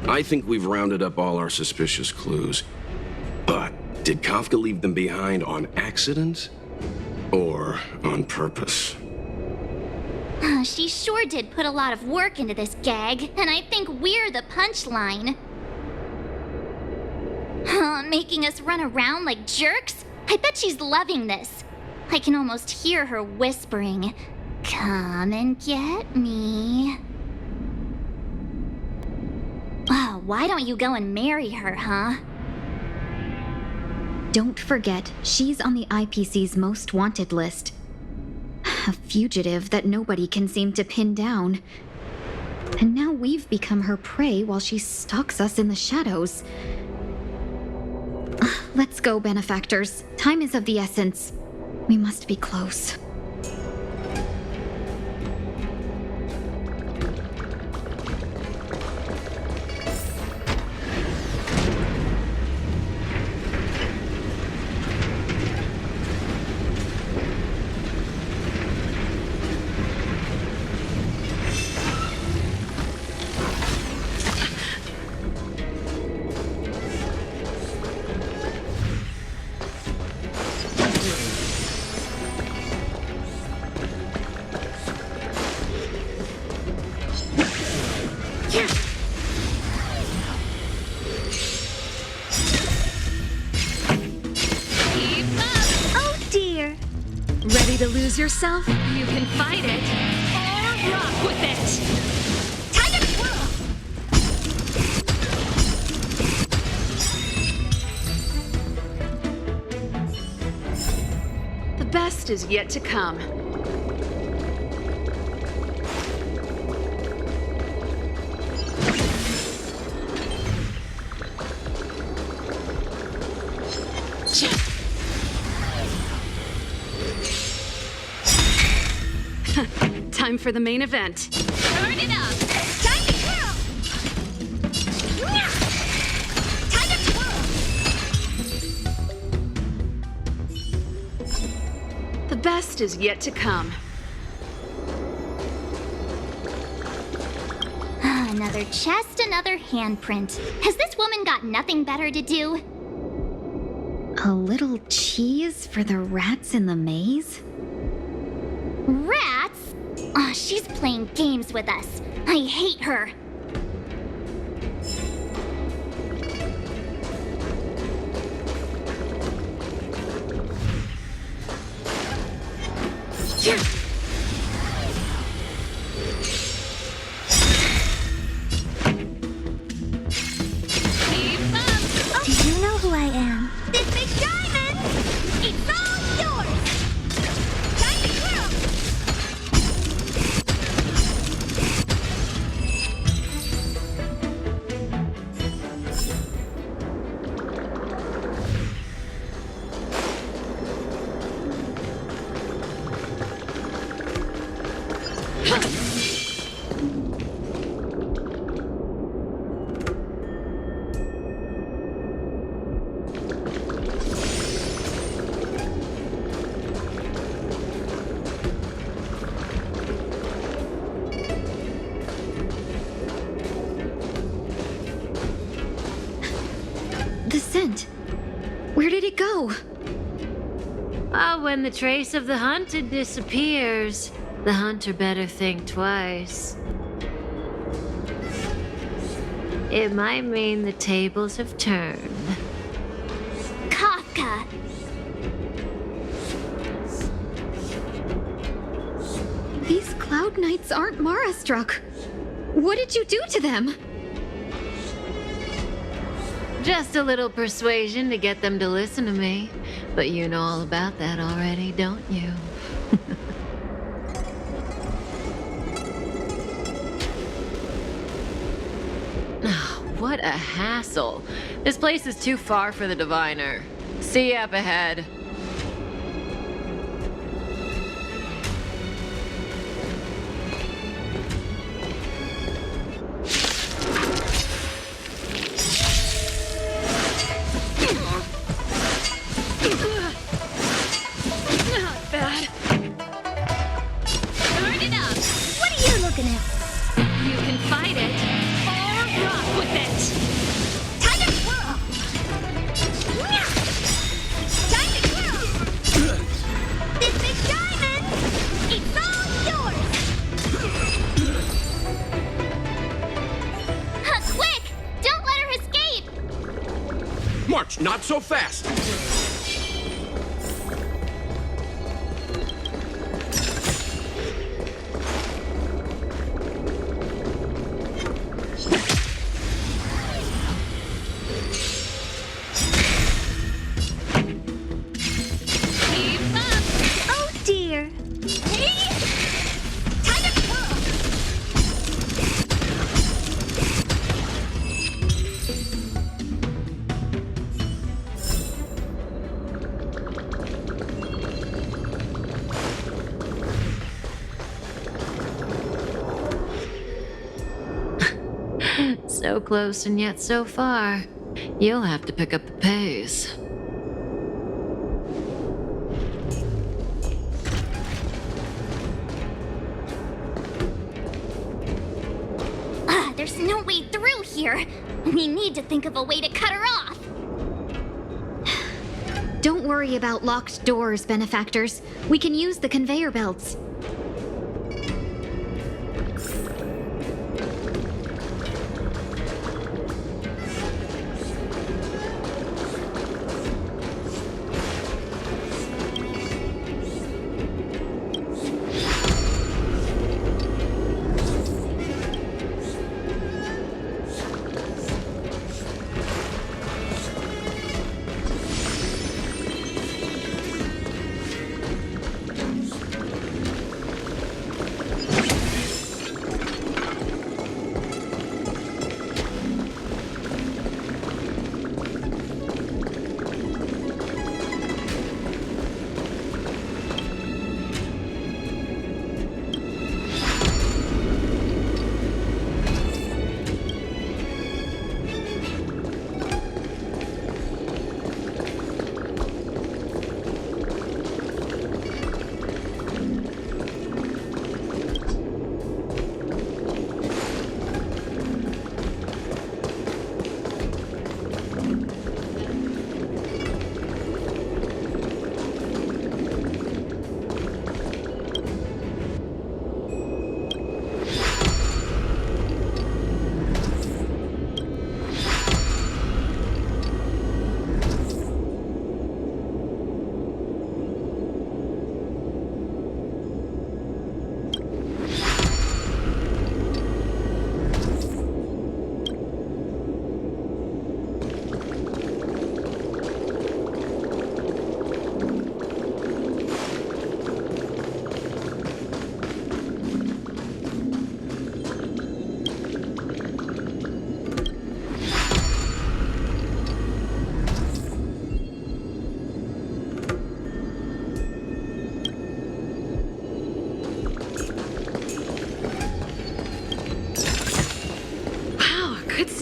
I think we've rounded up all our suspicious clues. But did Kafka leave them behind on accident? Or on purpose? She sure did put a lot of work into this gag, and I think we're the punchline. Making us run around like jerks? I bet she's loving this. I can almost hear her whispering, "Come and get me." Why don't you go and marry her, huh? Don't forget, she's on the IPC's most wanted list. A fugitive that nobody can seem to pin down. And now we've become her prey while she stalks us in the shadows. Let's go, benefactors. Time is of the essence. We must be close. Ready to lose yourself? You can fight it, or rock with it! Time to twirl! The best is yet to come. Time for the main event. Turn it up! Time to twirl! Time to twirl! The best is yet to come. Another chest, another handprint. Has this woman got nothing better to do? A little cheese for the rats in the maze? Rats? Oh, she's playing games with us. I hate her. The scent. Where did it go? Ah, when the trace of the hunted disappears, the hunter better think twice. It might mean the tables have turned. Kafka! These Cloud Knights aren't Mara-struck. What did you do to them? Just a little persuasion to get them to listen to me. But you know all about that already, don't you? What a hassle. This place is too far for the diviner. See you up ahead. Not bad. Turn it up. What are you looking at? You can fight it or rock with it. Time to twirl! Time to twirl! This big diamond, it's all yours! Quick! Don't let her escape! March, not so fast! Keep up. Oh dear. Hey! Time to twirl! So close and yet so far. You'll have to pick up the pace. There's no way through here. We need to think of a way to cut her off. Don't worry about locked doors, benefactors. We can use the conveyor belts.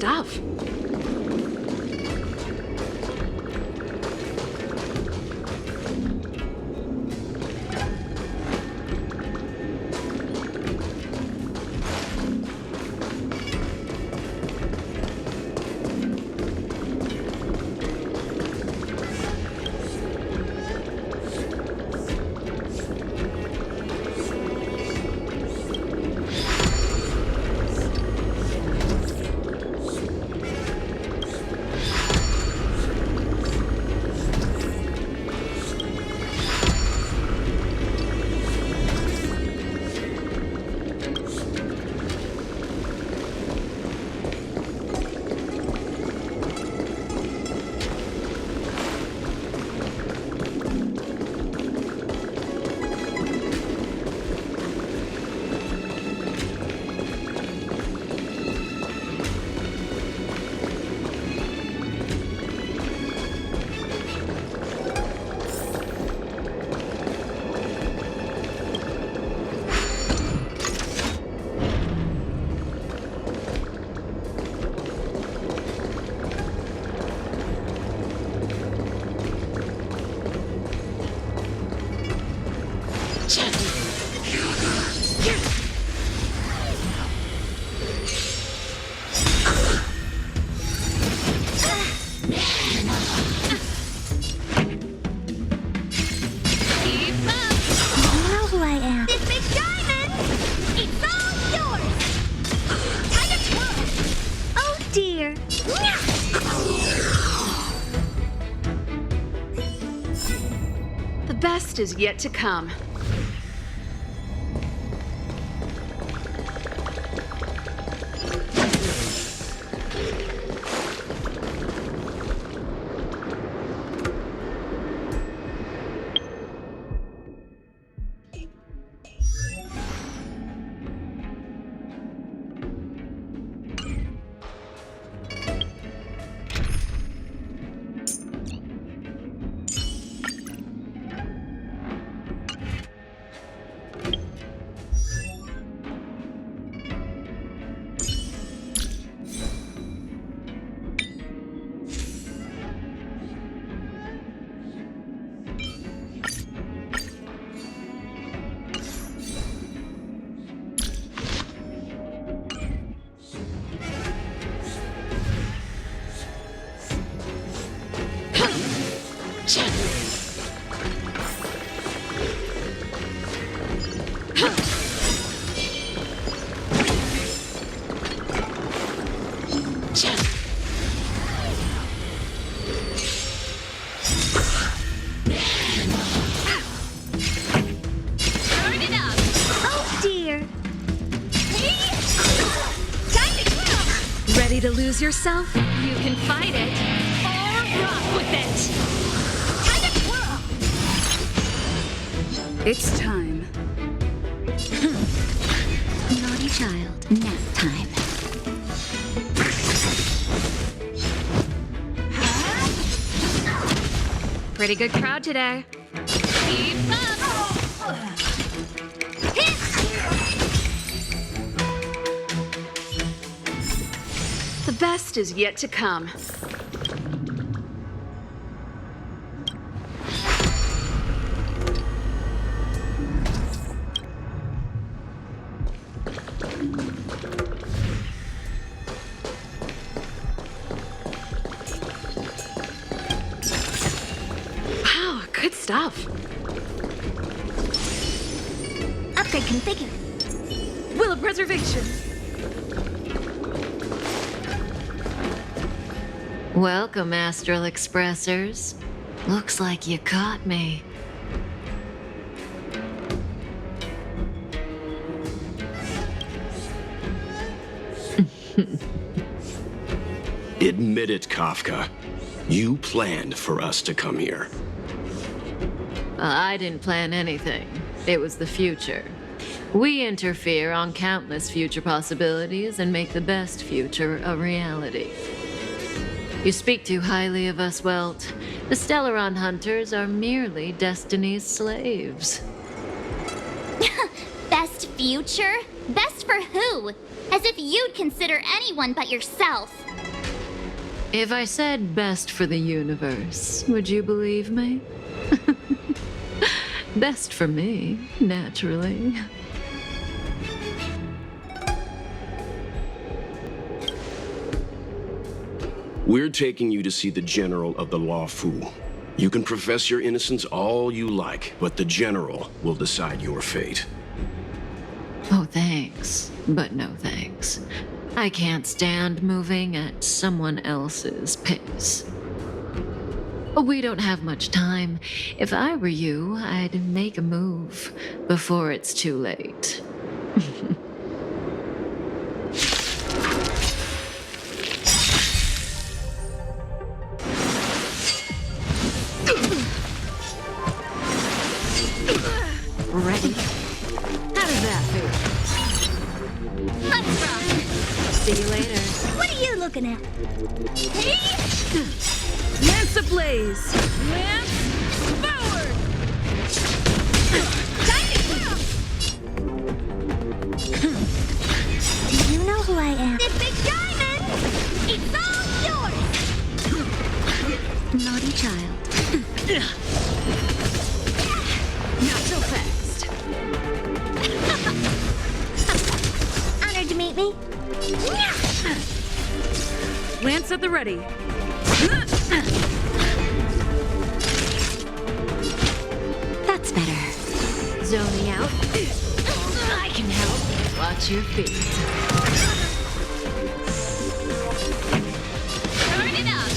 stuff. best is yet to come. To lose yourself? You can fight it or rock with it. Time to twirl. It's time. Naughty child, nap time. Pretty good crowd today. Keep up. The best is yet to come. Wow, good stuff. Upgrade configured. Will of preservation. Welcome, Astral Expressors. Looks like you caught me. Admit it, Kafka. You planned for us to come here. I didn't plan anything. It was the future. We interfere on countless future possibilities and make the best future a reality. You speak too highly of us, Welt. The Stellaron Hunters are merely Destiny's slaves. Best future? Best for who? As if you'd consider anyone but yourself. If I said best for the universe, would you believe me? Best for me, naturally. We're taking you to see the General of the Law Fu. You can profess your innocence all you like, but the General will decide your fate. Oh, thanks. But no thanks. I can't stand moving at someone else's pace. We don't have much time. If I were you, I'd make a move before it's too late. Ready? How does that feel? Let's rock! See you later. What are you looking at? Hey! Lance ablaze! Lance forward! Do you know who I am? The big diamond! It's all yours! Naughty child. Not so fast. Honored to meet me. Lance at the ready. That's better. Zoning out. I can help. Watch your feet. Turn it up.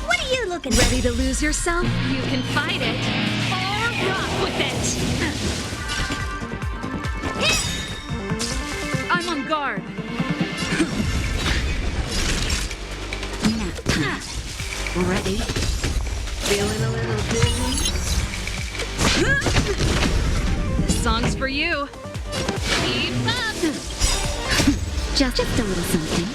What are you looking at? Ready to lose yourself? You can fight it or rock with it. I'm on guard. Ready? Feeling a little dizzy? This song's for you. Keep up. Just a little something.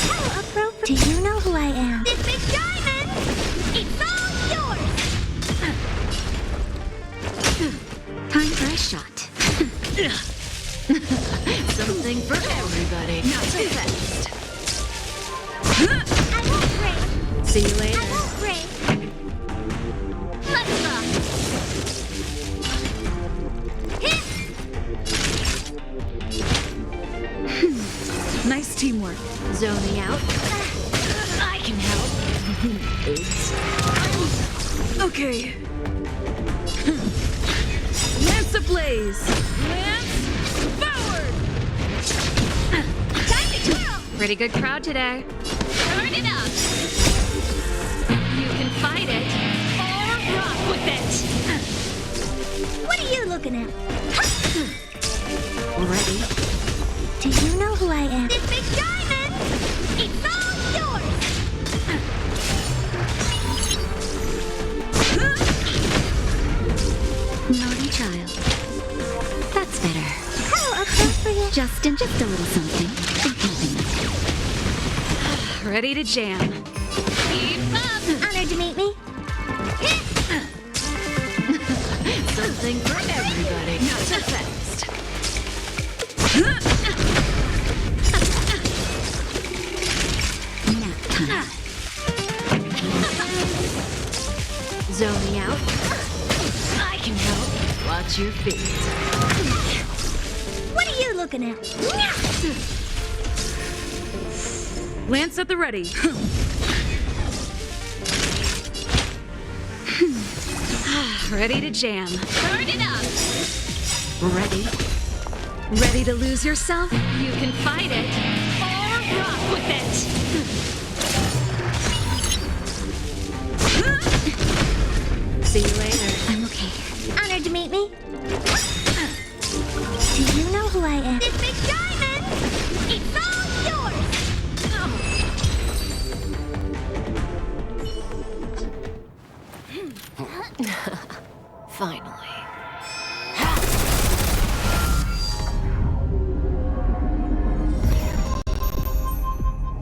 How appropriate. Do you know who I am? The big diamond! It's all yours! Time for a shot. Something for everybody. Not so fast. I won't break. See you later. I won't break. Let's rock. Nice teamwork. Zoning out. I can help. Oops. Okay. Lance ablaze! Lance forward! Time to twirl. Pretty good crowd today. Turn it up. You can fight it or rock with it. What are you looking at? Ready? Do you know who I am? The big diamond! It's all yours! Naughty child. That's better. How appropriate. Just a little something. Ready to jam. Keep up. Honored to meet me. Something for everybody. Not so fast. Nap time. Zoning out. I can help. Watch your feet. What are you looking at? Lance at the ready. Ready to jam. Turn it up. Ready? Ready to lose yourself? You can fight it or rock with it. See you later. I'm okay. Honored to meet me. Do you know who I am? The big diamond! It's all yours! Finally.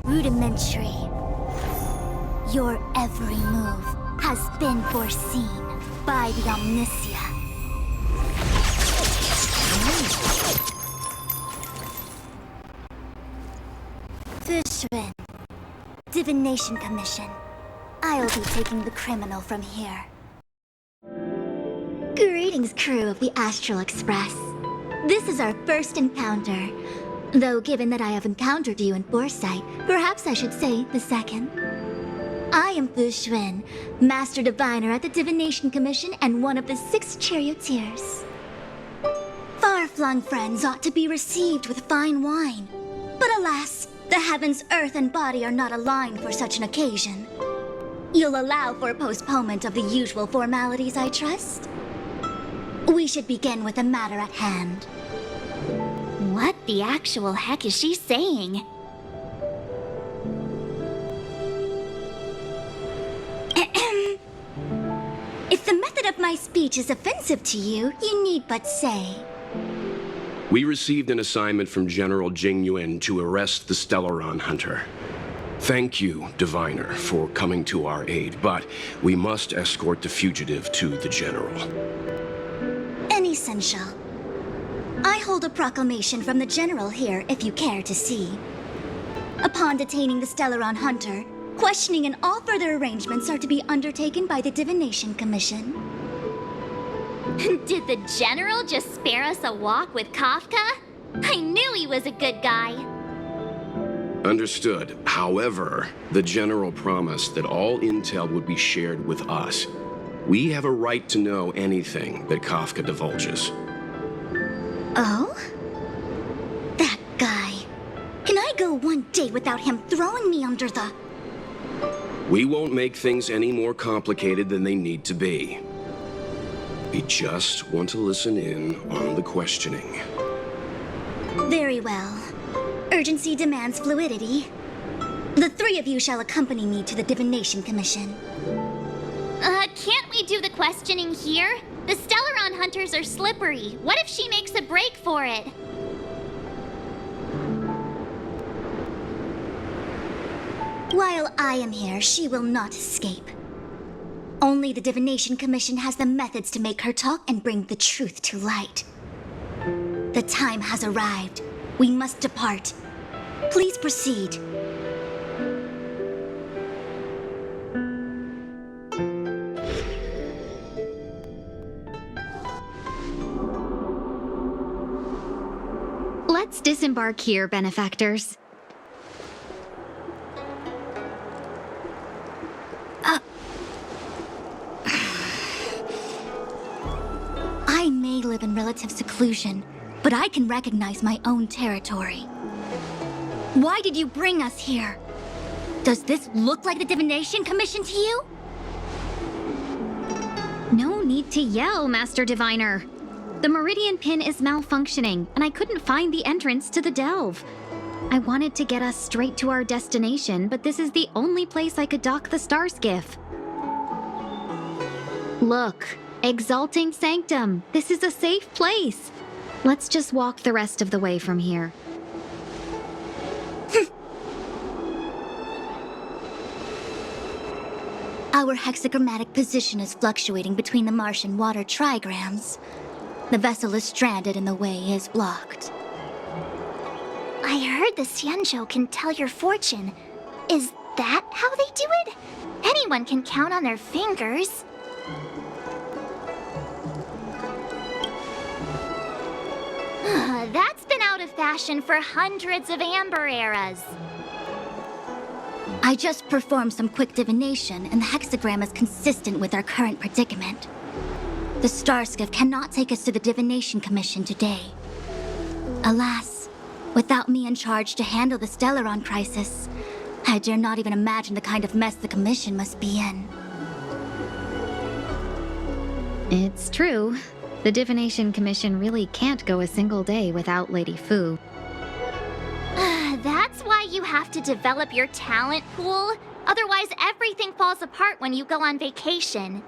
Rudimentary. Your every move has been foreseen by the Omniscient. Fish Schwinn. Divination Commission. I'll be taking the criminal from here. Greetings, crew of the Astral Express. This is our first encounter. Though given that I have encountered you in foresight, perhaps I should say the second. I am Fu Schwinn, Master Diviner at the Divination Commission and one of the 6 charioteers. Far-flung friends ought to be received with fine wine. But alas, the heavens, earth, and body are not aligned for such an occasion. You'll allow for a postponement of the usual formalities, I trust? We should begin with the matter at hand. What the actual heck is she saying? If the method of my speech is offensive to you, you need but say. We received an assignment from General Jing Yuan to arrest the Stellaron Hunter. Thank you, Diviner, for coming to our aid, but we must escort the fugitive to the General. Essential. I hold a proclamation from the General here, if you care to see. Upon detaining the Stellaron Hunter, questioning and all further arrangements are to be undertaken by the Divination Commission. Did the General just spare us a walk with Kafka? I knew he was a good guy. Understood. However, the General promised that all intel would be shared with us. We have a right to know anything that Kafka divulges. Oh? That guy. Can I go one day without him throwing me under the... We won't make things any more complicated than they need to be. We just want to listen in on the questioning. Very well. Urgency demands fluidity. The 3 of you shall accompany me to the Divination Commission. Can't we do the questioning here? The Stellaron Hunters are slippery. What if she makes a break for it? While I am here, she will not escape. Only the Divination Commission has the methods to make her talk and bring the truth to light. The time has arrived. We must depart. Please proceed. Let's disembark here, benefactors. I may live in relative seclusion, but I can recognize my own territory. Why did you bring us here? Does this look like the Divination Commission to you? No need to yell, Master Diviner. The Meridian Pin is malfunctioning, and I couldn't find the entrance to the delve. I wanted to get us straight to our destination, but this is the only place I could dock the star skiff. Look, Exalting Sanctum. This is a safe place. Let's just walk the rest of the way from here. Our hexagrammatic position is fluctuating between the Martian water trigrams. The vessel is stranded and the way is blocked. I heard the Xianzhou can tell your fortune. Is that how they do it? Anyone can count on their fingers. That's been out of fashion for hundreds of Amber eras. I just performed some quick divination, and the hexagram is consistent with our current predicament. The Starskiff cannot take us to the Divination Commission today. Alas, without me in charge to handle the Stellaron crisis, I dare not even imagine the kind of mess the Commission must be in. It's true. The Divination Commission really can't go a single day without Lady Fu. That's why you have to develop your talent pool. Otherwise, everything falls apart when you go on vacation.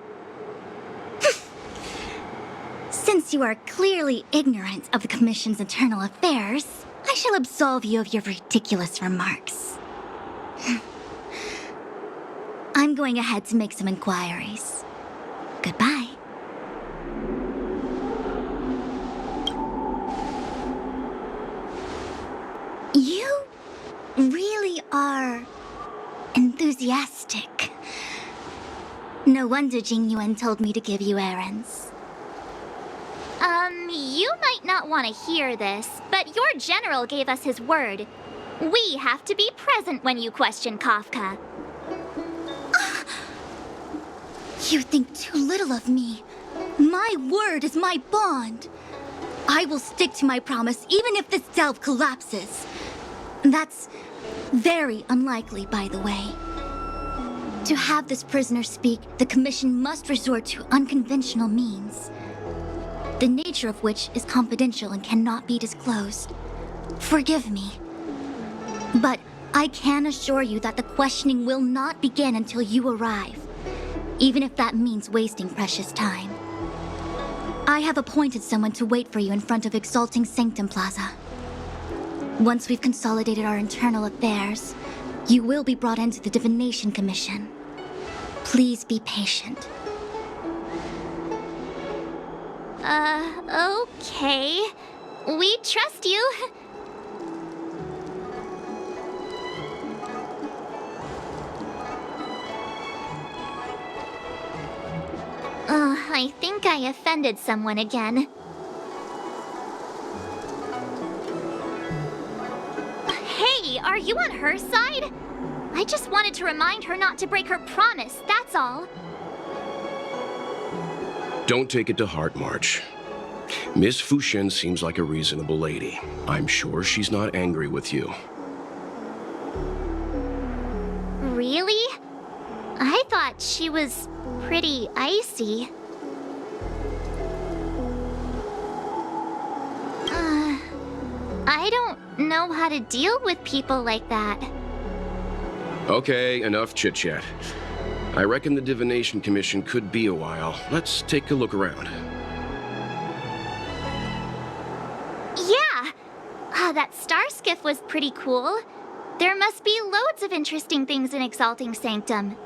Since you are clearly ignorant of the Commission's internal affairs, I shall absolve you of your ridiculous remarks. I'm going ahead to make some inquiries. Goodbye. You really are enthusiastic. No wonder Jing Yuan told me to give you errands. You might not want to hear this, but your general gave us his word. We have to be present when you question Kafka. You think too little of me. My word is my bond. I will stick to my promise even if this delve collapses. That's very unlikely, by the way. To have this prisoner speak, the Commission must resort to unconventional means, the nature of which is confidential and cannot be disclosed. Forgive me. But I can assure you that the questioning will not begin until you arrive, even if that means wasting precious time. I have appointed someone to wait for you in front of Exalting Sanctum Plaza. Once we've consolidated our internal affairs, you will be brought into the Divination Commission. Please be patient. Okay. We trust you. I think I offended someone again. Hey, are you on her side? I just wanted to remind her not to break her promise, that's all. Don't take it to heart, March. Miss Fushen seems like a reasonable lady. I'm sure she's not angry with you. Really? I thought she was pretty icy. I don't know how to deal with people like that. Okay, enough chit-chat. I reckon the Divination Commission could be a while. Let's take a look around. Yeah! That star skiff was pretty cool. There must be loads of interesting things in Exalting Sanctum.